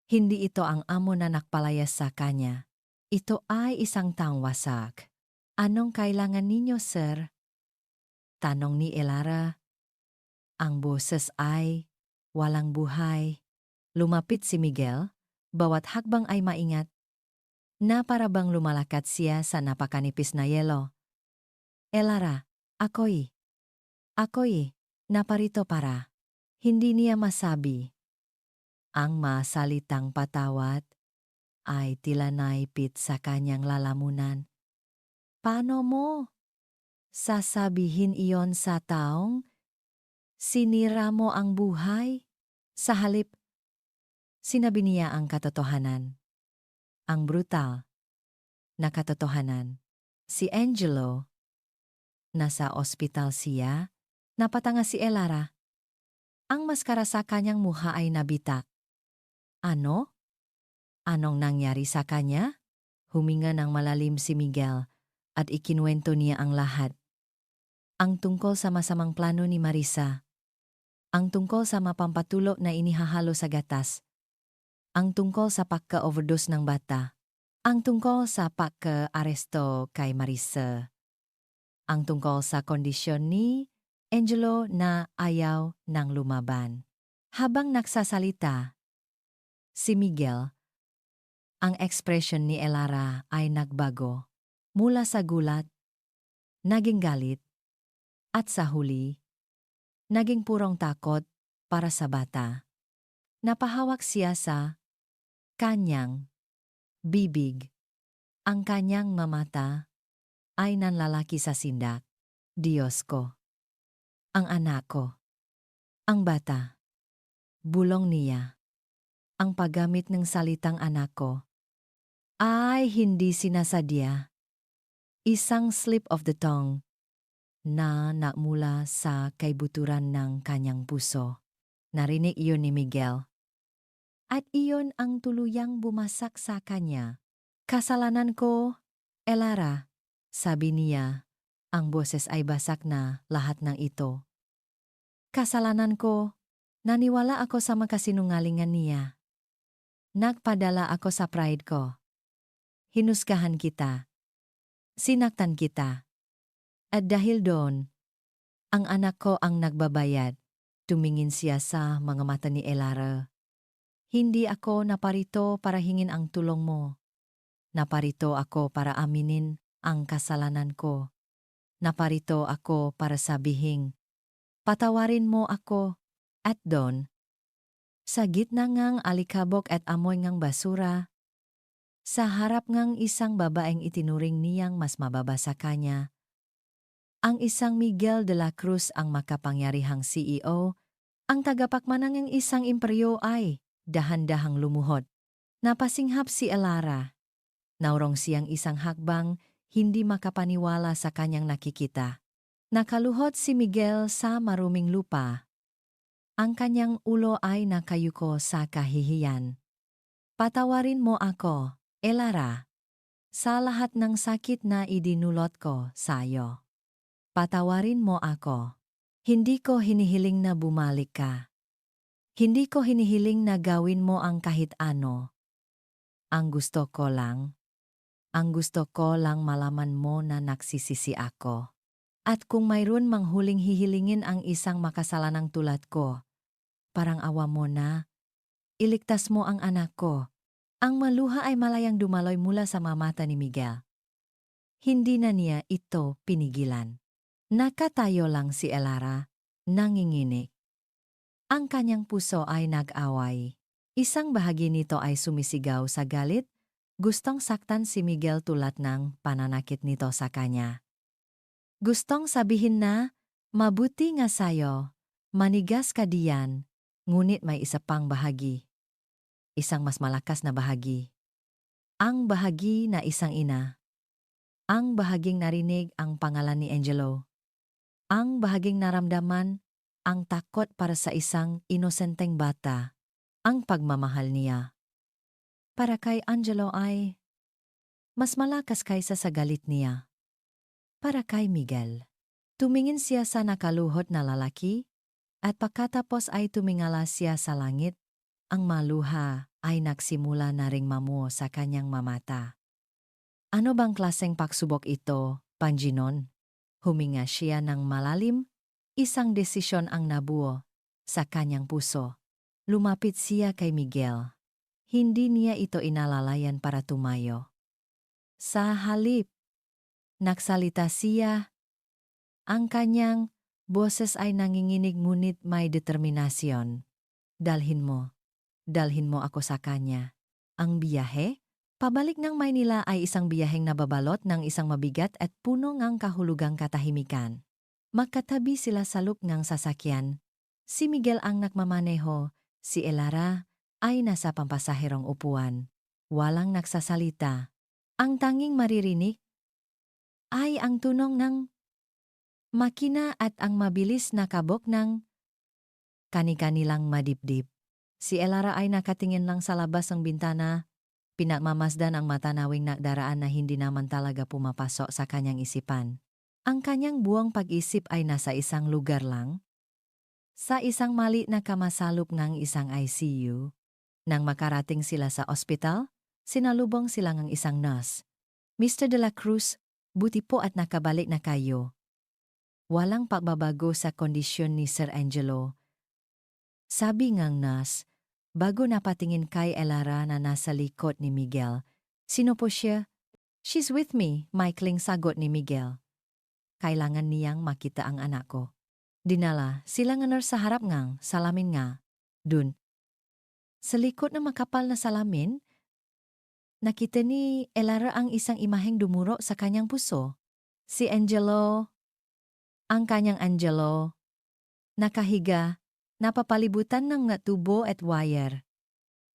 Hindi ito ang amo na nakpalayas sa kanya. Ito ay isang taong wasak. Anong kailangan ninyo, sir? Tanong ni Elara. Ang boses ay walang buhay. Lumapit si Miguel, bawat hakbang ay maingat, na para bang lumalakad siya sa napakanipis na yelo. Elara, ako'y naparito para. Hindi niya masabi. Ang masalitang patawat ay tila naipit sa kanyang lalamunan. Paano mo sasabihin iyon sa taong sinira mo ang buhay? Sa halip, sinabi niya ang katotohanan. Ang brutal na katotohanan. Si Angelo, nasa ospital siya, napatanga si Elara. Ang maskara sa kanyang mukha ay nabitak. Ano? Anong nangyari sa kanya? Huminga ng malalim si Miguel at ikinuwento niya ang lahat. Ang tungkol sa masamang plano ni Marisa. Ang tungkol sa mapampatulo na inihahalo sa gatas. Ang tungkol sa pagka-overdose ng bata. Ang tungkol sa pagka-aresto kay Marisa. Ang tungkol sa kondisyon ni Angelo na ayaw ng lumaban. Habang nagsasalita, si Miguel, ang ekspresyon ni Elara ay nagbago. Mula sa gulat, naging galit, at sa huli, naging purong takot para sa bata. Napahawak siya sa kanyang bibig. Ang kanyang mamata ay nanlalaki sa sindak. Diyos ko. Ang anak ko. Ang bata. Bulong niya. Ang paggamit ng salitang anak ko ay hindi sinasadya. Isang slip of the tongue na namula sa kaibuturan ng kanyang puso. Narinig iyon ni Miguel. At iyon ang tuluyang bumasak sa kanya. Kasalanan ko, Elara, sabi niya. Ang boses ay basak na lahat ng ito. Kasalanan ko, naniwala ako sa makasinungalingan niya. Nagpadala ako sa pride ko. Hinusgahan kita. Sinaktan kita. At dahil doon, ang anak ko ang nagbabayad. Tumingin siya sa mga mata ni Elara. Hindi ako naparito para hingin ang tulong mo. Naparito ako para aminin ang kasalanan ko. Naparito ako para sabihin, patawarin mo ako. At doon, sa gitna ngang alikabok at amoy ngang basura, sa harap ngang isang babaeng itinuring niyang mas mababa sa kanya, ang isang Miguel de la Cruz ang makapangyarihang CEO, ang tagapakmanang ng isang imperyo ay dahan-dahang lumuhod. Napasinghap si Elara. Naurong siyang isang hakbang, hindi makapaniwala sa kanyang nakikita. Nakaluhod si Miguel sa maruming lupa. Ang kanyang ulo ay nakayuko sa kahihiyan. Patawarin mo ako, Elara, sa lahat ng sakit na idinulot ko sa'yo, patawarin mo ako. Hindi ko hinihiling na bumalik ka. Hindi ko hinihiling na gawin mo ang kahit ano. Ang gusto ko lang malaman mo na nagsisisi ako. At kung mayroon mang huling hihilingin ang isang makasalanang tulad ko, parang awa mo na, iligtas mo ang anak ko. Ang maluha ay malayang dumaloy mula sa mamata ni Miguel. Hindi na niya ito pinigilan. Nakatayo lang si Elara, nanginginig. Ang kanyang puso ay nag-away. Isang bahagi nito ay sumisigaw sa galit, gustong saktan si Miguel tulad ng pananakit nito sa kanya. Gustong sabihin na, mabuti nga sayo, manigas ka diyan, ngunit may isa pang bahagi. Isang mas malakas na bahagi. Ang bahagi na isang ina. Ang bahaging narinig ang pangalan ni Angelo. Ang bahaging naramdaman ang takot para sa isang inosenteng bata, ang pagmamahal niya. Para kay Angelo ay mas malakas kaysa sa galit niya. Para kay Miguel, tumingin siya sa nakaluhod na lalaki, at pagkatapos ay tumingala siya sa langit, ang maluha ay nagsimula na ring mamuo sa kanyang mamata. Ano bang klaseng pagsubok ito, Panginoon? Huminga siya ng malalim, isang desisyon ang nabuo sa kanyang puso. Lumapit siya kay Miguel. Hindi niya ito inalalayan para tumayo. Sa halip, nagsalita siya. Ang kanyang boses ay nanginginig ngunit may determinasyon. Dalhin mo ako sa kanya. Ang biyahe? Pabalik ng Maynila ay isang biyaheng nababalot ng isang mabigat at puno ng kahulugang katahimikan. Magkatabi sila sa loob ng sasakyan. Si Miguel ang nakmamaneho, si Elara ay nasa pampasaherong upuan. Walang nagsasalita. Ang tanging maririnig ay ang tunog ng makina at ang mabilis na kabog ng kani-kanilang madibdib. Si Elara ay nakatingin lang sa labas ng bintana. Pinagmamasdan ang matanawing daraan na hindi naman talaga pumapasok sa kanyang isipan. Ang kanyang buong pag-isip ay nasa isang lugar lang. Sa isang maliit na kamasalop ng isang ICU. Nang makarating sila sa ospital, sinalubong sila ng isang nurse. Mr. De La Cruz, buti po at nakabalik na kayo. Walang pagbabago sa kondisyon ni Sir Angelo. Sabi ngang nurse, bago napatingin kay Elara na nasa likod ni Miguel. Sino po siya? She's with me, maikling sagot ni Miguel. Kailangan niyang makita ang anak ko. Dinala sila nga nurse sa harap ngang salamin nga. Dun. Sa likod ng makapal na salamin, nakita ni Elara ang isang imaheng dumuro sa kanyang puso. Si Angelo, ang kanyang Angelo, nakahiga, napapalibutan ng tubo at wire.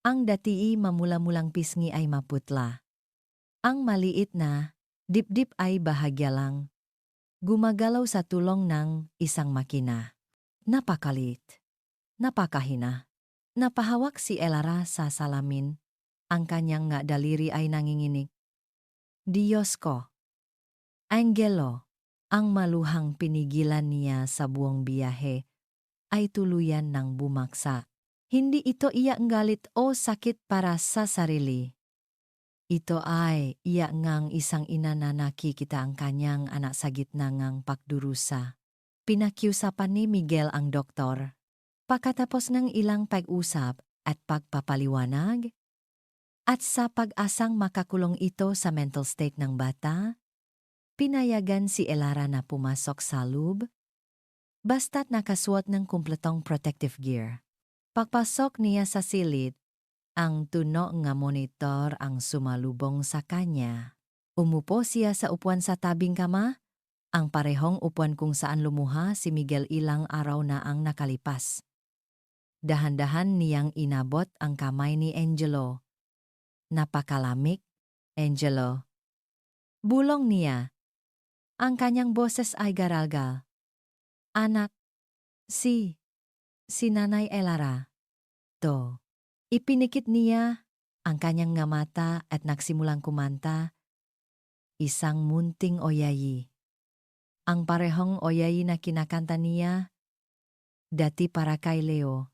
Ang datii mamula-mulang pisngi ay maputla. Ang maliit na dip-dip ay bahagya lang. Gumagalaw sa tulong ng isang makina. Napakalit. Napakahina. Napahawak si Elara sa salamin. Ang kanyang daliri ay nanginginig. Diyos ko. Angelo. Ang maluhang pinigilan niya sa buong biyahe ay tuluyan ng bumaksa. Hindi ito iyak galit o sakit para sa sarili. Ito ay iyak ngang isang ina na nakikita ang kanyang anak sa gitna ng pagdurusa. Pinakiusapan ni Miguel ang doktor. Pagkatapos ng ilang pag-usap at pagpapaliwanag, at sa pag-asang makakulong ito sa mental state ng bata, pinayagan si Elara na pumasok sa loob, basta't nakasuot ng kumpletong protective gear. Pagpasok niya sa silid, ang tuno nga monitor ang sumalubong sa kanya. Umupo siya sa upuan sa tabing kama, ang parehong upuan kung saan lumuha si Miguel ilang araw na ang nakalipas. Dahan-dahan niyang inabot ang kamay ni Angelo. Napakalamig, Angelo. Bulong niya. Ang kanyang boses ay garalgal. Anak, si Nanay Elara. To. Ipinikit niya Ang kanyang nga mata at nagsimulang kumanta, isang munting oyayi. Ang parehong oyayi na kinakanta niya, dati para kay Leo.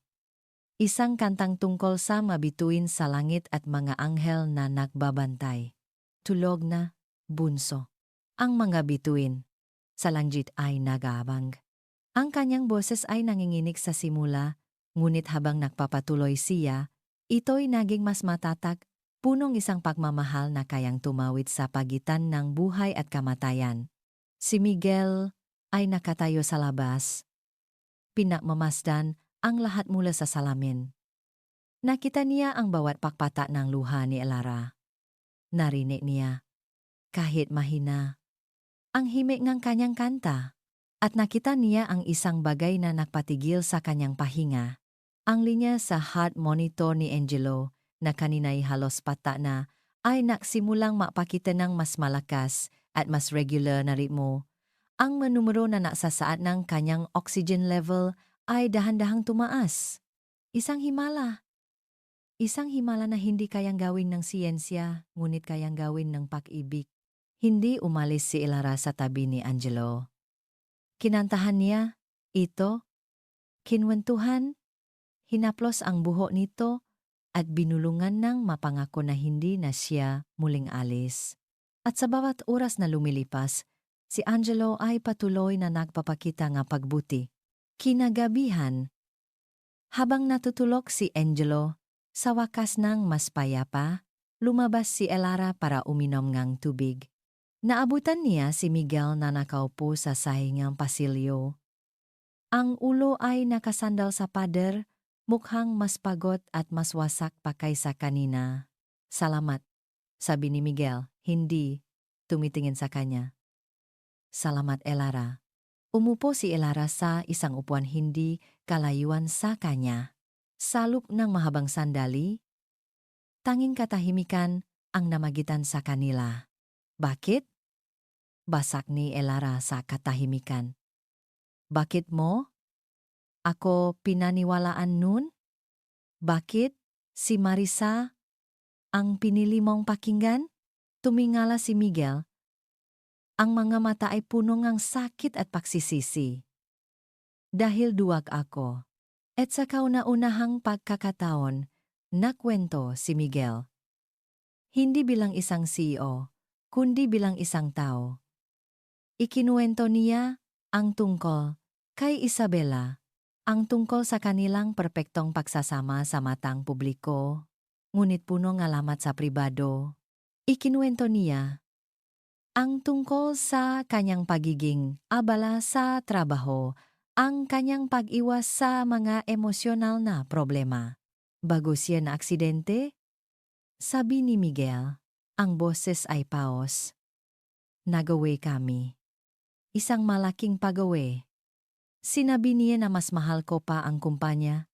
Isang kantang tungkol sa mabituin sa langit at mga anghel na nagbabantay. Tulog na, bunso. Ang mga bituin sa langit ay nag-aabang. Ang kanyang boses ay nanginginig sa simula, ngunit habang nagpapatuloy siya, ito'y naging mas matatag, punong isang pagmamahal na kayang tumawid sa pagitan ng buhay at kamatayan. Si Miguel ay nakatayo sa labas. Pinagmamasdan ang lahat mula sa salamin. Nakita niya ang bawat pakpata ng luha ni Elara. Narinig niya, kahit mahina, ang himig ng kanyang kanta. At nakita niya ang isang bagay na nagpatigil sa kanyang pahinga. Ang linya sa heart monitor ni Angelo, na kanina'y halos pata na, ay nagsimulang mapakita ng mas malakas at mas regular na ritmo. Ang manumero na nasasaad ng kanyang oxygen level ay dahan-dahang tumaas. Isang himala. Isang himala na hindi kayang gawin ng siyensya, ngunit kayang gawin ng pag-ibig. Hindi umalis si Elara sa tabi ni Angelo. Kinantahan niya, ito, kinwentuhan, hinaplos ang buhok nito, at binulungan ng mapangako na hindi na siya muling alis. At sa bawat oras na lumilipas, si Angelo ay patuloy na nagpapakita ng pagbuti. Kinagabihan, habang natutulog si Angelo, sa wakas ng mas payapa, lumabas si Elara para uminom ng tubig. Naabutan niya si Miguel na nakaupo sa sahingang pasilyo. Ang ulo ay nakasandal sa pader, mukhang mas pagod at mas wasak pa kaysa kanina. Salamat, sabi ni Miguel, hindi tumitingin sa kanya. Salamat, Elara. Umupo si Elara sa isang upuan hindi kalayuan sa kanya. Sa loob ng mahabang sandali, tanging katahimikan ang namagitan sa kanila. Bakit? Basak ni Elara sa katahimikan. Bakit mo? Ako pinaniwalaan nun? Bakit? Si Marisa ang pinili mong pakinggan? Tumingala si Miguel. Ang mga mata ay puno ng sakit at pagsisisi. Dahil duwag ako. At sa kauna-unahang pagkakataon, nakwento si Miguel. Hindi bilang isang CEO, kundi bilang isang tao. Ikinuwento niya ang tungkol kay Isabela, ang tungkol sa kanilang perpektong pagsasama sa matang publiko, ngunit puno ng alamat sa pribado. Ikinuwento niya ang tungkol sa kanyang pagiging abala sa trabaho, ang kanyang pag-iwas sa mga emosyonal na problema. Bago siya na aksidente, sabi ni Miguel, ang boses ay paos. Nagawi kami. Isang malaking pagawi. Sinabi niya na mas mahal ko pa ang kumpanya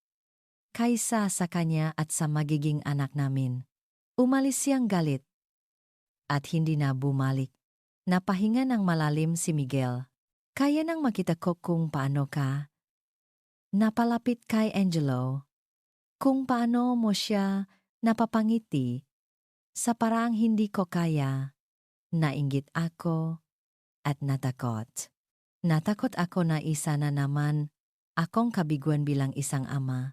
kaysa sa kanya at sa magiging anak namin. Umalis siyang galit at hindi na bumalik. Napahinga ng malalim si Miguel. Kaya nang makita ko kung paano ka. Napalapit kay Angelo. Kung paano mo siya napapangiti sa paraang hindi ko kaya. Nainggit ako at natakot. Natakot ako na isa na naman akong kabiguan bilang isang ama,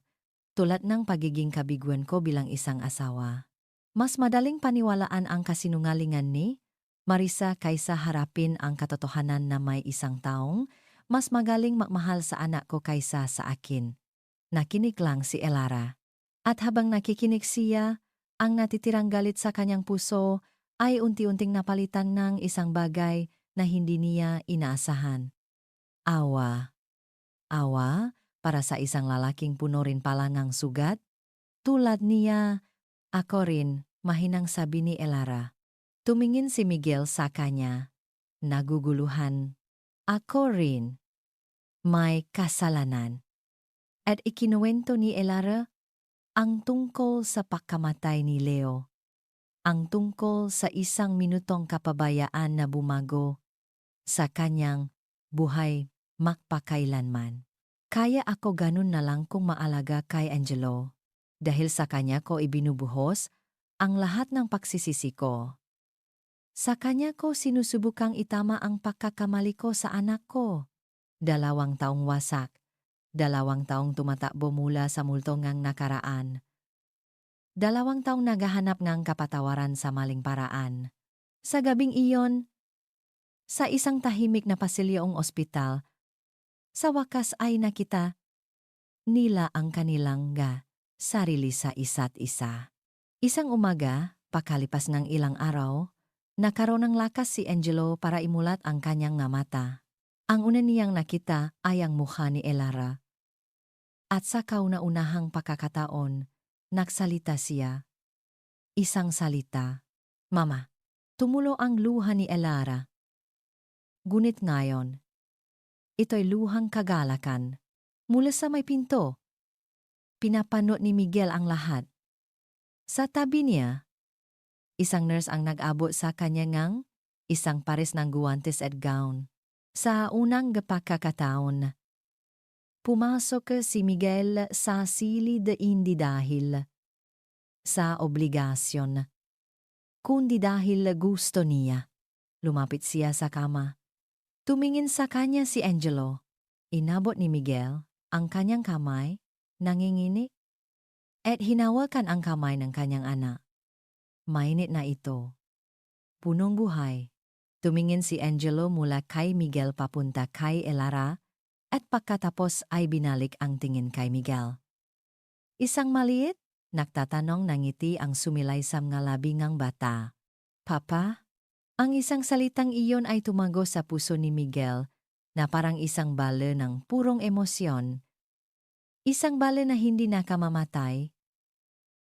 tulad ng pagiging kabiguan ko bilang isang asawa. Mas madaling paniwalaan ang kasinungalingan ni Marisa kaysa harapin ang katotohanan na may isang taong mas magaling magmahal sa anak ko kaysa sa akin. Nakinig lang si Elara. At habang nakikinig siya, ang natitirang galit sa kanyang puso ay unti-unting napalitan ng isang bagay na hindi niya inaasahan. Awa. Awa para sa isang lalaking puno rin pala ng sugat? Tulad niya, ako rin, mahinang sabi ni Elara. Tumingin si Miguel sa kanya. Naguguluhan. Ako rin. May kasalanan. At ikinuwento ni Elara ang tungkol sa pagkamatay ni Leo. Ang tungkol sa isang minutong kapabayaan na bumago sa kanyang buhay magpakailanman. Kaya ako ganun na lang kung maalaga kay Angelo. Dahil sa kanya ko ibinubuhos ang lahat ng pagsisisi ko. Sa kanya ko sinusubukang itama ang pagkakamali ko sa anak ko. 2 taong wasak, 2 taong tumatakbo mula sa multo ngang nakaraan. 2 taong naghahanap ngang kapatawaran sa maling paraan. Sa gabing iyon, sa isang tahimik na pasilyong ospital, sa wakas ay nakita nila ang kanilang sarili sa isa't isa. Isang umaga, pakalipas ng ilang araw, nakaroon ng lakas si Angelo para imulat ang kanyang nga mata. Ang una niyang nakita ay ang mukha ni Elara. At sa kauna-unahang pagkakataon, nagsalita siya. Isang salita. Mama, tumulo ang luha ni Elara. Gunit ngayon, ito'y luhang kagalakan. Mula sa may pinto, pinapanood ni Miguel ang lahat. Sa tabi niya, isang nurse ang nag-abot sa kanya ngang isang pares ng guwantes at gown. Sa unang pagkakataon, pumasok si Miguel sa silid hindi dahil sa obligasyon, kundi dahil gusto niya. Lumapit siya sa kama. Tumingin sa kanya si Angelo. Inabot ni Miguel ang kanyang kamay, nanginginig, at hinawakan ang kamay ng kanyang anak. Mainit na ito. Punong buhay. Tumingin si Angelo mula kay Miguel papunta kay Elara at pagkatapos ay binalik ang tingin kay Miguel. Isang maliit, nagtatanong ng ngiti ang sumilaysam nga labi ngang bata. Papa? Ang isang salitang iyon ay tumago sa puso ni Miguel na parang isang bala ng purong emosyon. Isang bala na hindi nakamamatay,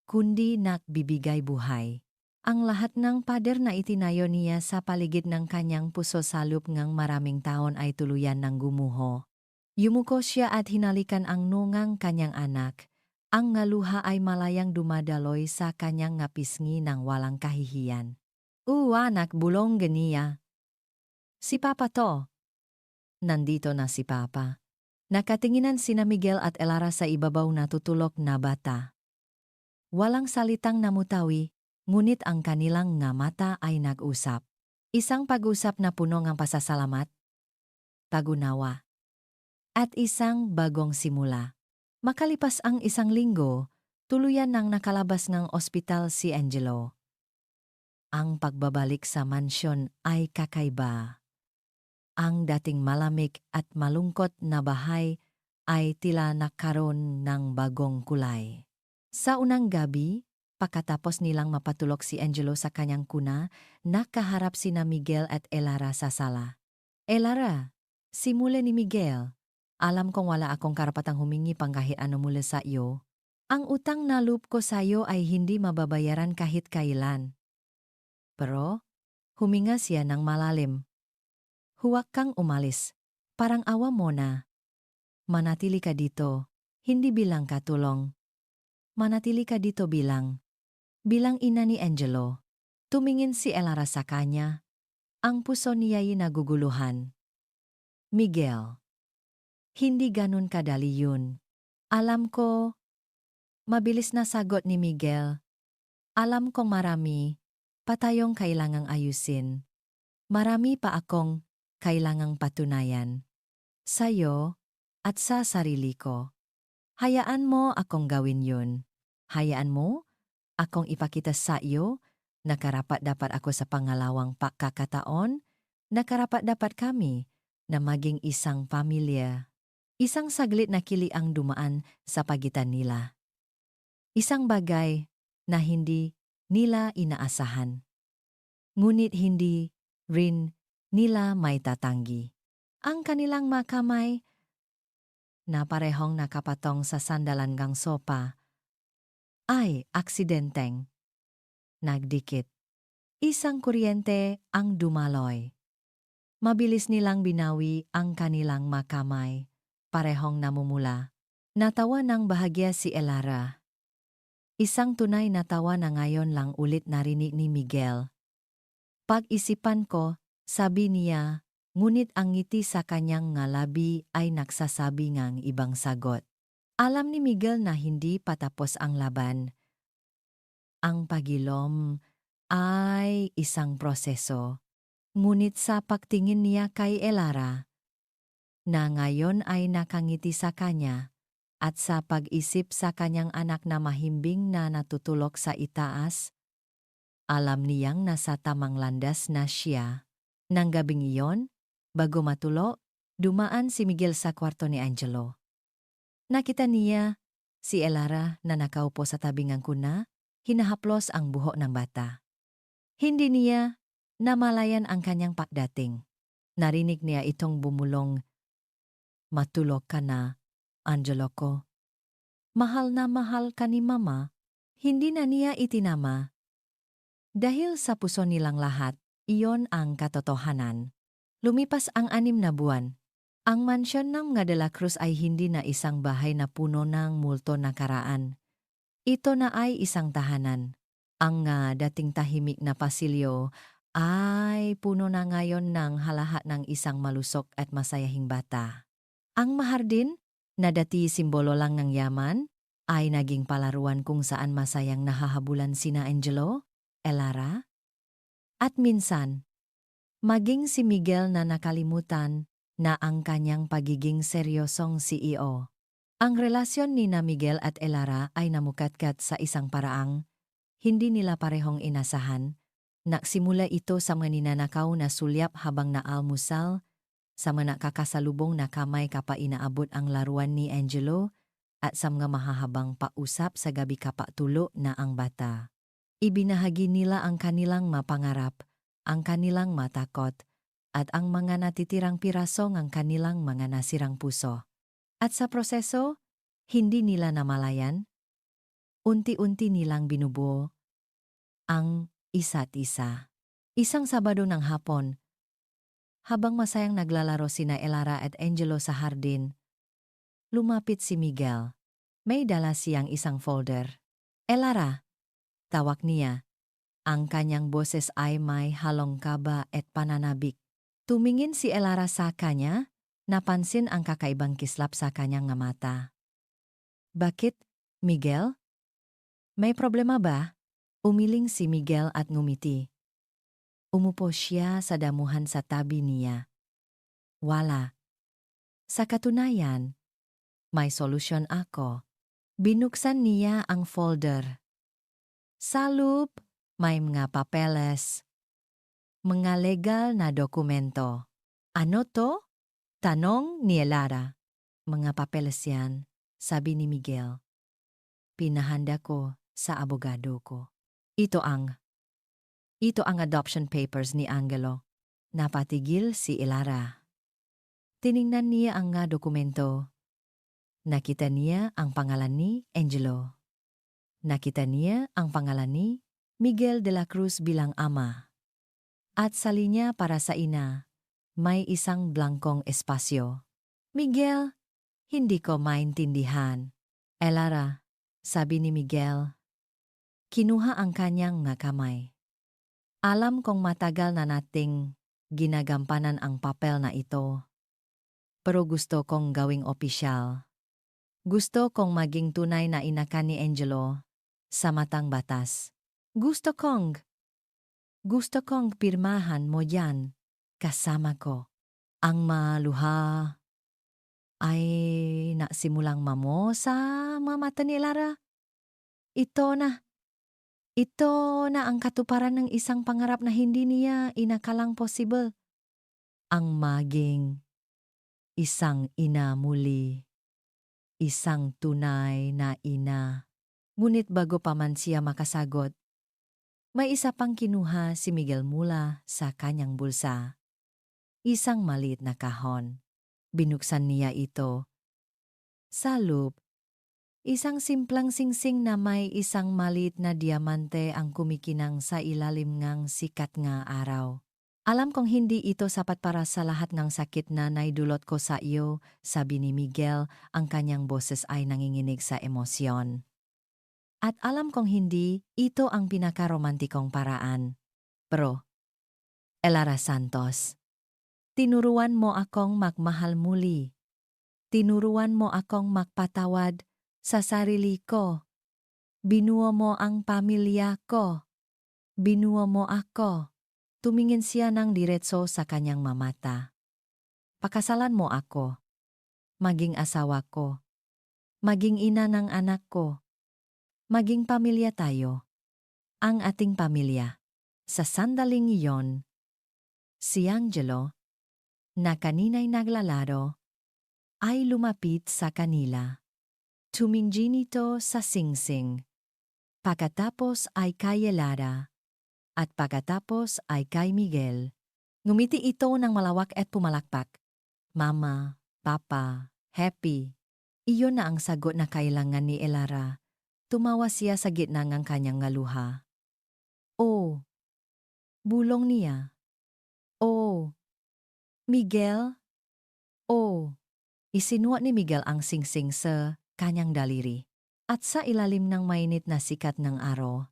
kundi nagbibigay buhay. Ang lahat ng pader na itinayo niya sa paligid ng kanyang puso salop ngang maraming taon ay tuluyan ng gumuho. Yumuko siya at hinalikan ang nungang kanyang anak. Ang ngaluha ay malayang dumadaloy sa kanyang ngapisngi ng walang kahihiyan. Anak, bulong ganiya. Si Papa to. Nandito na si Papa. Nakatinginan sina Miguel at Elara sa ibabaw na tutulok na bata. Walang salitang namutawi, ngunit ang kanilang nga mata ay nag-usap. Isang pag-usap na puno ng pasasalamat, pagunawa, at isang bagong simula. Makalipas ang isang linggo, tuluyan nang nakalabas ng ospital si Angelo. Ang pagbabalik sa mansyon ay kakaiba. Ang dating malamig at malungkot na bahay ay tila nakaroon ng bagong kulay. Sa unang gabi, pagkatapos nilang mapatulog si Angelo sa kanyang kuna, nakaharap sina Miguel at Elara sa sala. Elara, simula ni Miguel, alam kong wala akong karapatang humingi pang kahit ano mula sa iyo. Ang utang na loob ko sa iyo ay hindi mababayaran kahit kailan. Pero, huminga siya ng malalim. Huwag kang umalis. Parang awa mo na. Manatili ka dito, hindi bilang katulong. Manatili ka dito bilang ina ni Angelo. Tumingin si Elara sa kanya. Ang puso niya'y naguguluhan. Miguel. Hindi ganun kadali yun. Alam ko. Mabilis na sagot ni Miguel. Alam kong marami pa tayong kailangang ayusin. Marami pa akong kailangang patunayan. Sa'yo at sa sarili ko. Hayaan mo akong gawin yun. Hayaan mo akong ipakita sa iyo na karapat-dapat ako sa pangalawang pagkakataon, na karapat-dapat kami na maging isang pamilya. Isang saglit na kili ang dumaan sa pagitan nila. Isang bagay na hindi nila inaasahan. Ngunit hindi rin nila may tatanggi. Ang kanilang makamay na parehong nakapatong sa sandalangang sopa ay aksidenteng nagdikit. Isang kuryente ang dumaloy. Mabilis nilang binawi ang kanilang makamay, parehong namumula. Natawa ng bahagya si Elara. Isang tunay na tawa na ngayon lang ulit narinig ni Miguel. Pag-isipan ko, sabi niya, ngunit ang ngiti sa kanyang ngalabi ay nagsasabi ngang ibang sagot. Alam ni Miguel na hindi patapos ang laban. Ang pagilom ay isang proseso. Ngunit sa pagtingin niya kay Elara, na ngayon ay nakangiti sa kanya, at sa pag-isip sa kanyang anak na mahimbing na natutulog sa itaas, alam niyang nasa tamang landas na siya. Nang gabing iyon, bago matulo, dumaan si Miguel sa kwarto ni Angelo. Nakita niya si Elara na nakaupo sa tabing ng kuna, hinahaplos ang buhok ng bata. Hindi niya namalayan ang kanyang pagdating. Narinig niya itong bumulong, "Matulog ka na, Angelo ko. Mahal na mahal ka ni Mama." Hindi na niya itinama. Dahil sa puso nilang lahat, iyon ang katotohanan. Lumipas ang 6 na buwan. Ang mansyon ng mga De la Cruz ay hindi na isang bahay na puno ng multo na karaan. Ito na ay isang tahanan. Ang dating tahimik na pasilyo ay puno na ngayon ng halahat ng isang malusok at masayahing bata. Ang mahardin, na dati simbolo lang ng yaman, ay naging palaruan kung saan masayang nahahabulan sina Angelo, Elara, at minsan, maging si Miguel na nakalimutan na ang kanyang pagiging seryosong CEO. Ang relasyon ni na Miguel at Elara ay namukatkat sa isang paraang hindi nila parehong inasahan. Nagsimula ito sa mga ninanakaw na sulyap habang naalmusal, sa mga nakakasalubong na kamay kapag inaabot ang laruan ni Angelo, at sa mga mahahabang pausap sa gabi kapag tulo na ang bata. Ibinahagi nila ang kanilang mapangarap, ang kanilang matakot, at ang mga natitirang piraso ng kanilang mga nasirang puso. At sa proseso, hindi nila namalayan, unti-unti nilang binubuo ang isa't isa. Isang Sabado ng hapon, habang masayang naglalaro sina Elara at Angelo sa hardin, lumapit si Miguel. May dala siyang isang folder. "Elara," tawag niya. Ang kanyang boses ay may halong kaba at pananabik. Tumingin si Elara sa kanya, napansin ang kakaibang kislap sa kanyang nga mata. "Bakit, Miguel? May problema ba?" Umiling si Miguel at ngumiti. Umupo siya sa damuhan sa tabi niya. "Wala. Sa katunayan, may solusyon ako." Binuksan niya ang folder. Sa loob, may mga papeles, mga legal na dokumento. "Ano to?" tanong ni Elara. "Mga papeles yan," sabi ni Miguel. "Pinahanda ko sa abogado ko. Ito ang adoption papers ni Angelo." Napatigil si Elara. Tiningnan niya ang nga dokumento. Nakita niya ang pangalan ni Angelo. Nakita niya ang pangalan ni Miguel de la Cruz bilang ama. At sa linya para sa ina, may isang blankong espasyo. "Miguel, hindi ko maintindihan." "Elara," sabi ni Miguel. Kinuha ang kanyang nga kamay. "Alam kong matagal na nating ginagampanan ang papel na ito. Pero gusto kong gawing opisyal. Gusto kong maging tunay na ina ka ni Angelo sa matang batas. Gusto kong pirmahan mo yan kasama ko." Ang maluha ay nasimulang mamo sa mga mata ni Lara. Ito na ang katuparan ng isang pangarap na hindi niya inakalang possible. Ang maging isang ina muli. Isang tunay na ina. Ngunit bago pa man siya makasagot, may isa pang kinuha si Miguel mula sa kanyang bulsa. Isang maliit na kahon. Binuksan niya ito. Sa loob, isang simplang singsing na may isang maliit na diamante ang kumikinang sa ilalim ng sikat nga araw. "Alam kong hindi ito sapat para sa lahat ng sakit na naidulot ko sa iyo," sabi ni Miguel, ang kanyang boses ay nanginginig sa emosyon. "At alam kong hindi ito ang pinakaromantikong paraan. Pero, Elara Santos, tinuruan mo akong magmahal muli. Tinuruan mo akong magpatawad sa sarili ko. Binuo mo ang pamilya ko. Binuo mo ako. Tumingin siya ng diretso sa kanyang mamata. Pakasalan mo ako. Maging asawa ko. Maging ina ng anak ko. Maging pamilya tayo. Ang ating pamilya. Sa sandaling iyon, si Angelo, na kanina'y naglalaro, ay lumapit sa kanila. Tumingin ito sa singsing. Pagkatapos ay kay Elara. At pagkatapos ay kay Miguel. Ngumiti ito ng malawak at pumalakpak. Mama, Papa, happy. Iyon na ang sagot na kailangan ni Elara. Tumawa siya sa gitna ng kanyang ngaluha. Oh, bulong niya. Oh, Miguel? Oh, isinuot ni Miguel ang singsing sa kanyang daliri. At sa ilalim ng mainit na sikat ng araw,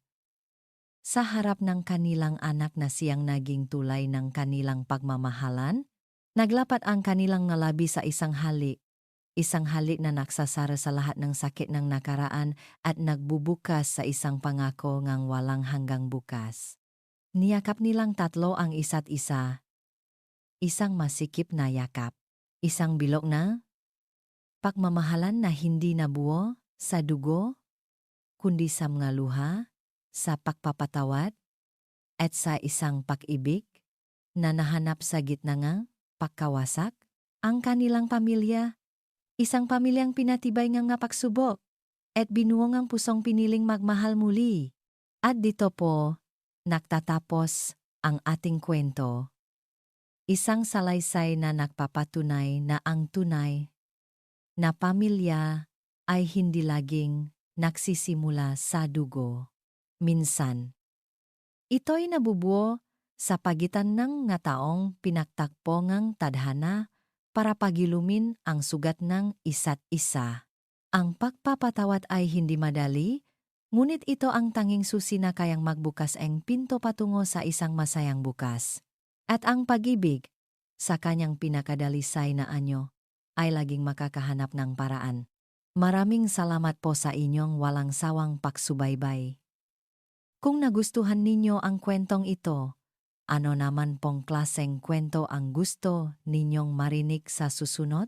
sa harap ng kanilang anak na siyang naging tulay ng kanilang pagmamahalan, naglapat ang kanilang ngalabi sa isang halik. Isang halik na nagsasara sa lahat ng sakit ng nakaraan at nagbubukas sa isang pangako ngang walang hanggang bukas. Niyakap nilang tatlo ang isa't isa. Isang masikip na yakap. Isang bilog na pagmamahalan na hindi nabuo sa dugo, kundi sa mga luha, sa pagpapatawad, at sa isang pag-ibig na nahanap sa gitna ng pagkawasak, ang kanilang pamilya. Isang pamilyang pinatibay nga pagsubok at binuo ngang pusong piniling magmahal muli. At dito po, nagtatapos ang ating kwento. Isang salaysay na nagpapatunay na ang tunay na pamilya ay hindi laging nagsisimula sa dugo. Minsan, ito'y nabubuo sa pagitan ng nga taong pinagtakpo ngang tadhana para pagilumin ang sugat ng isa't isa. Ang pagpapatawad ay hindi madali, ngunit ito ang tanging susi na kayang magbukas ang pinto patungo sa isang masayang bukas. At ang pag-ibig, sa kanyang pinakadalisay na anyo, ay laging makakahanap ng paraan. Maraming salamat po sa inyong walang sawang pagsubaybay. Kung nagustuhan ninyo ang kwentong ito, ano naman pong klaseng kwento ang gusto ninyong marinig sa susunod?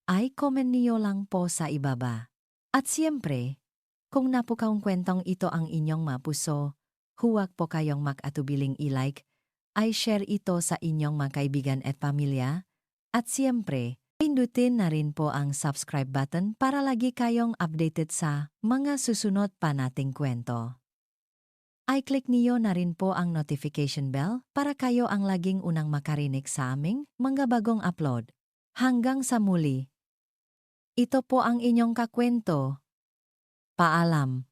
Ay comment niyo lang po sa ibaba. At siyempre, kung napukaw kwentong ito ang inyong mapuso, huwag po kayong mag-atubiling i-like, ay share ito sa inyong mga kaibigan at pamilya. At siyempre, pindutin na rin po ang subscribe button para lagi kayong updated sa mga susunod pa nating kwento. I-click niyo na rin po ang notification bell para kayo ang laging unang makarinig sa aming mga bagong upload. Hanggang sa muli. Ito po ang inyong kakwento. Paalam.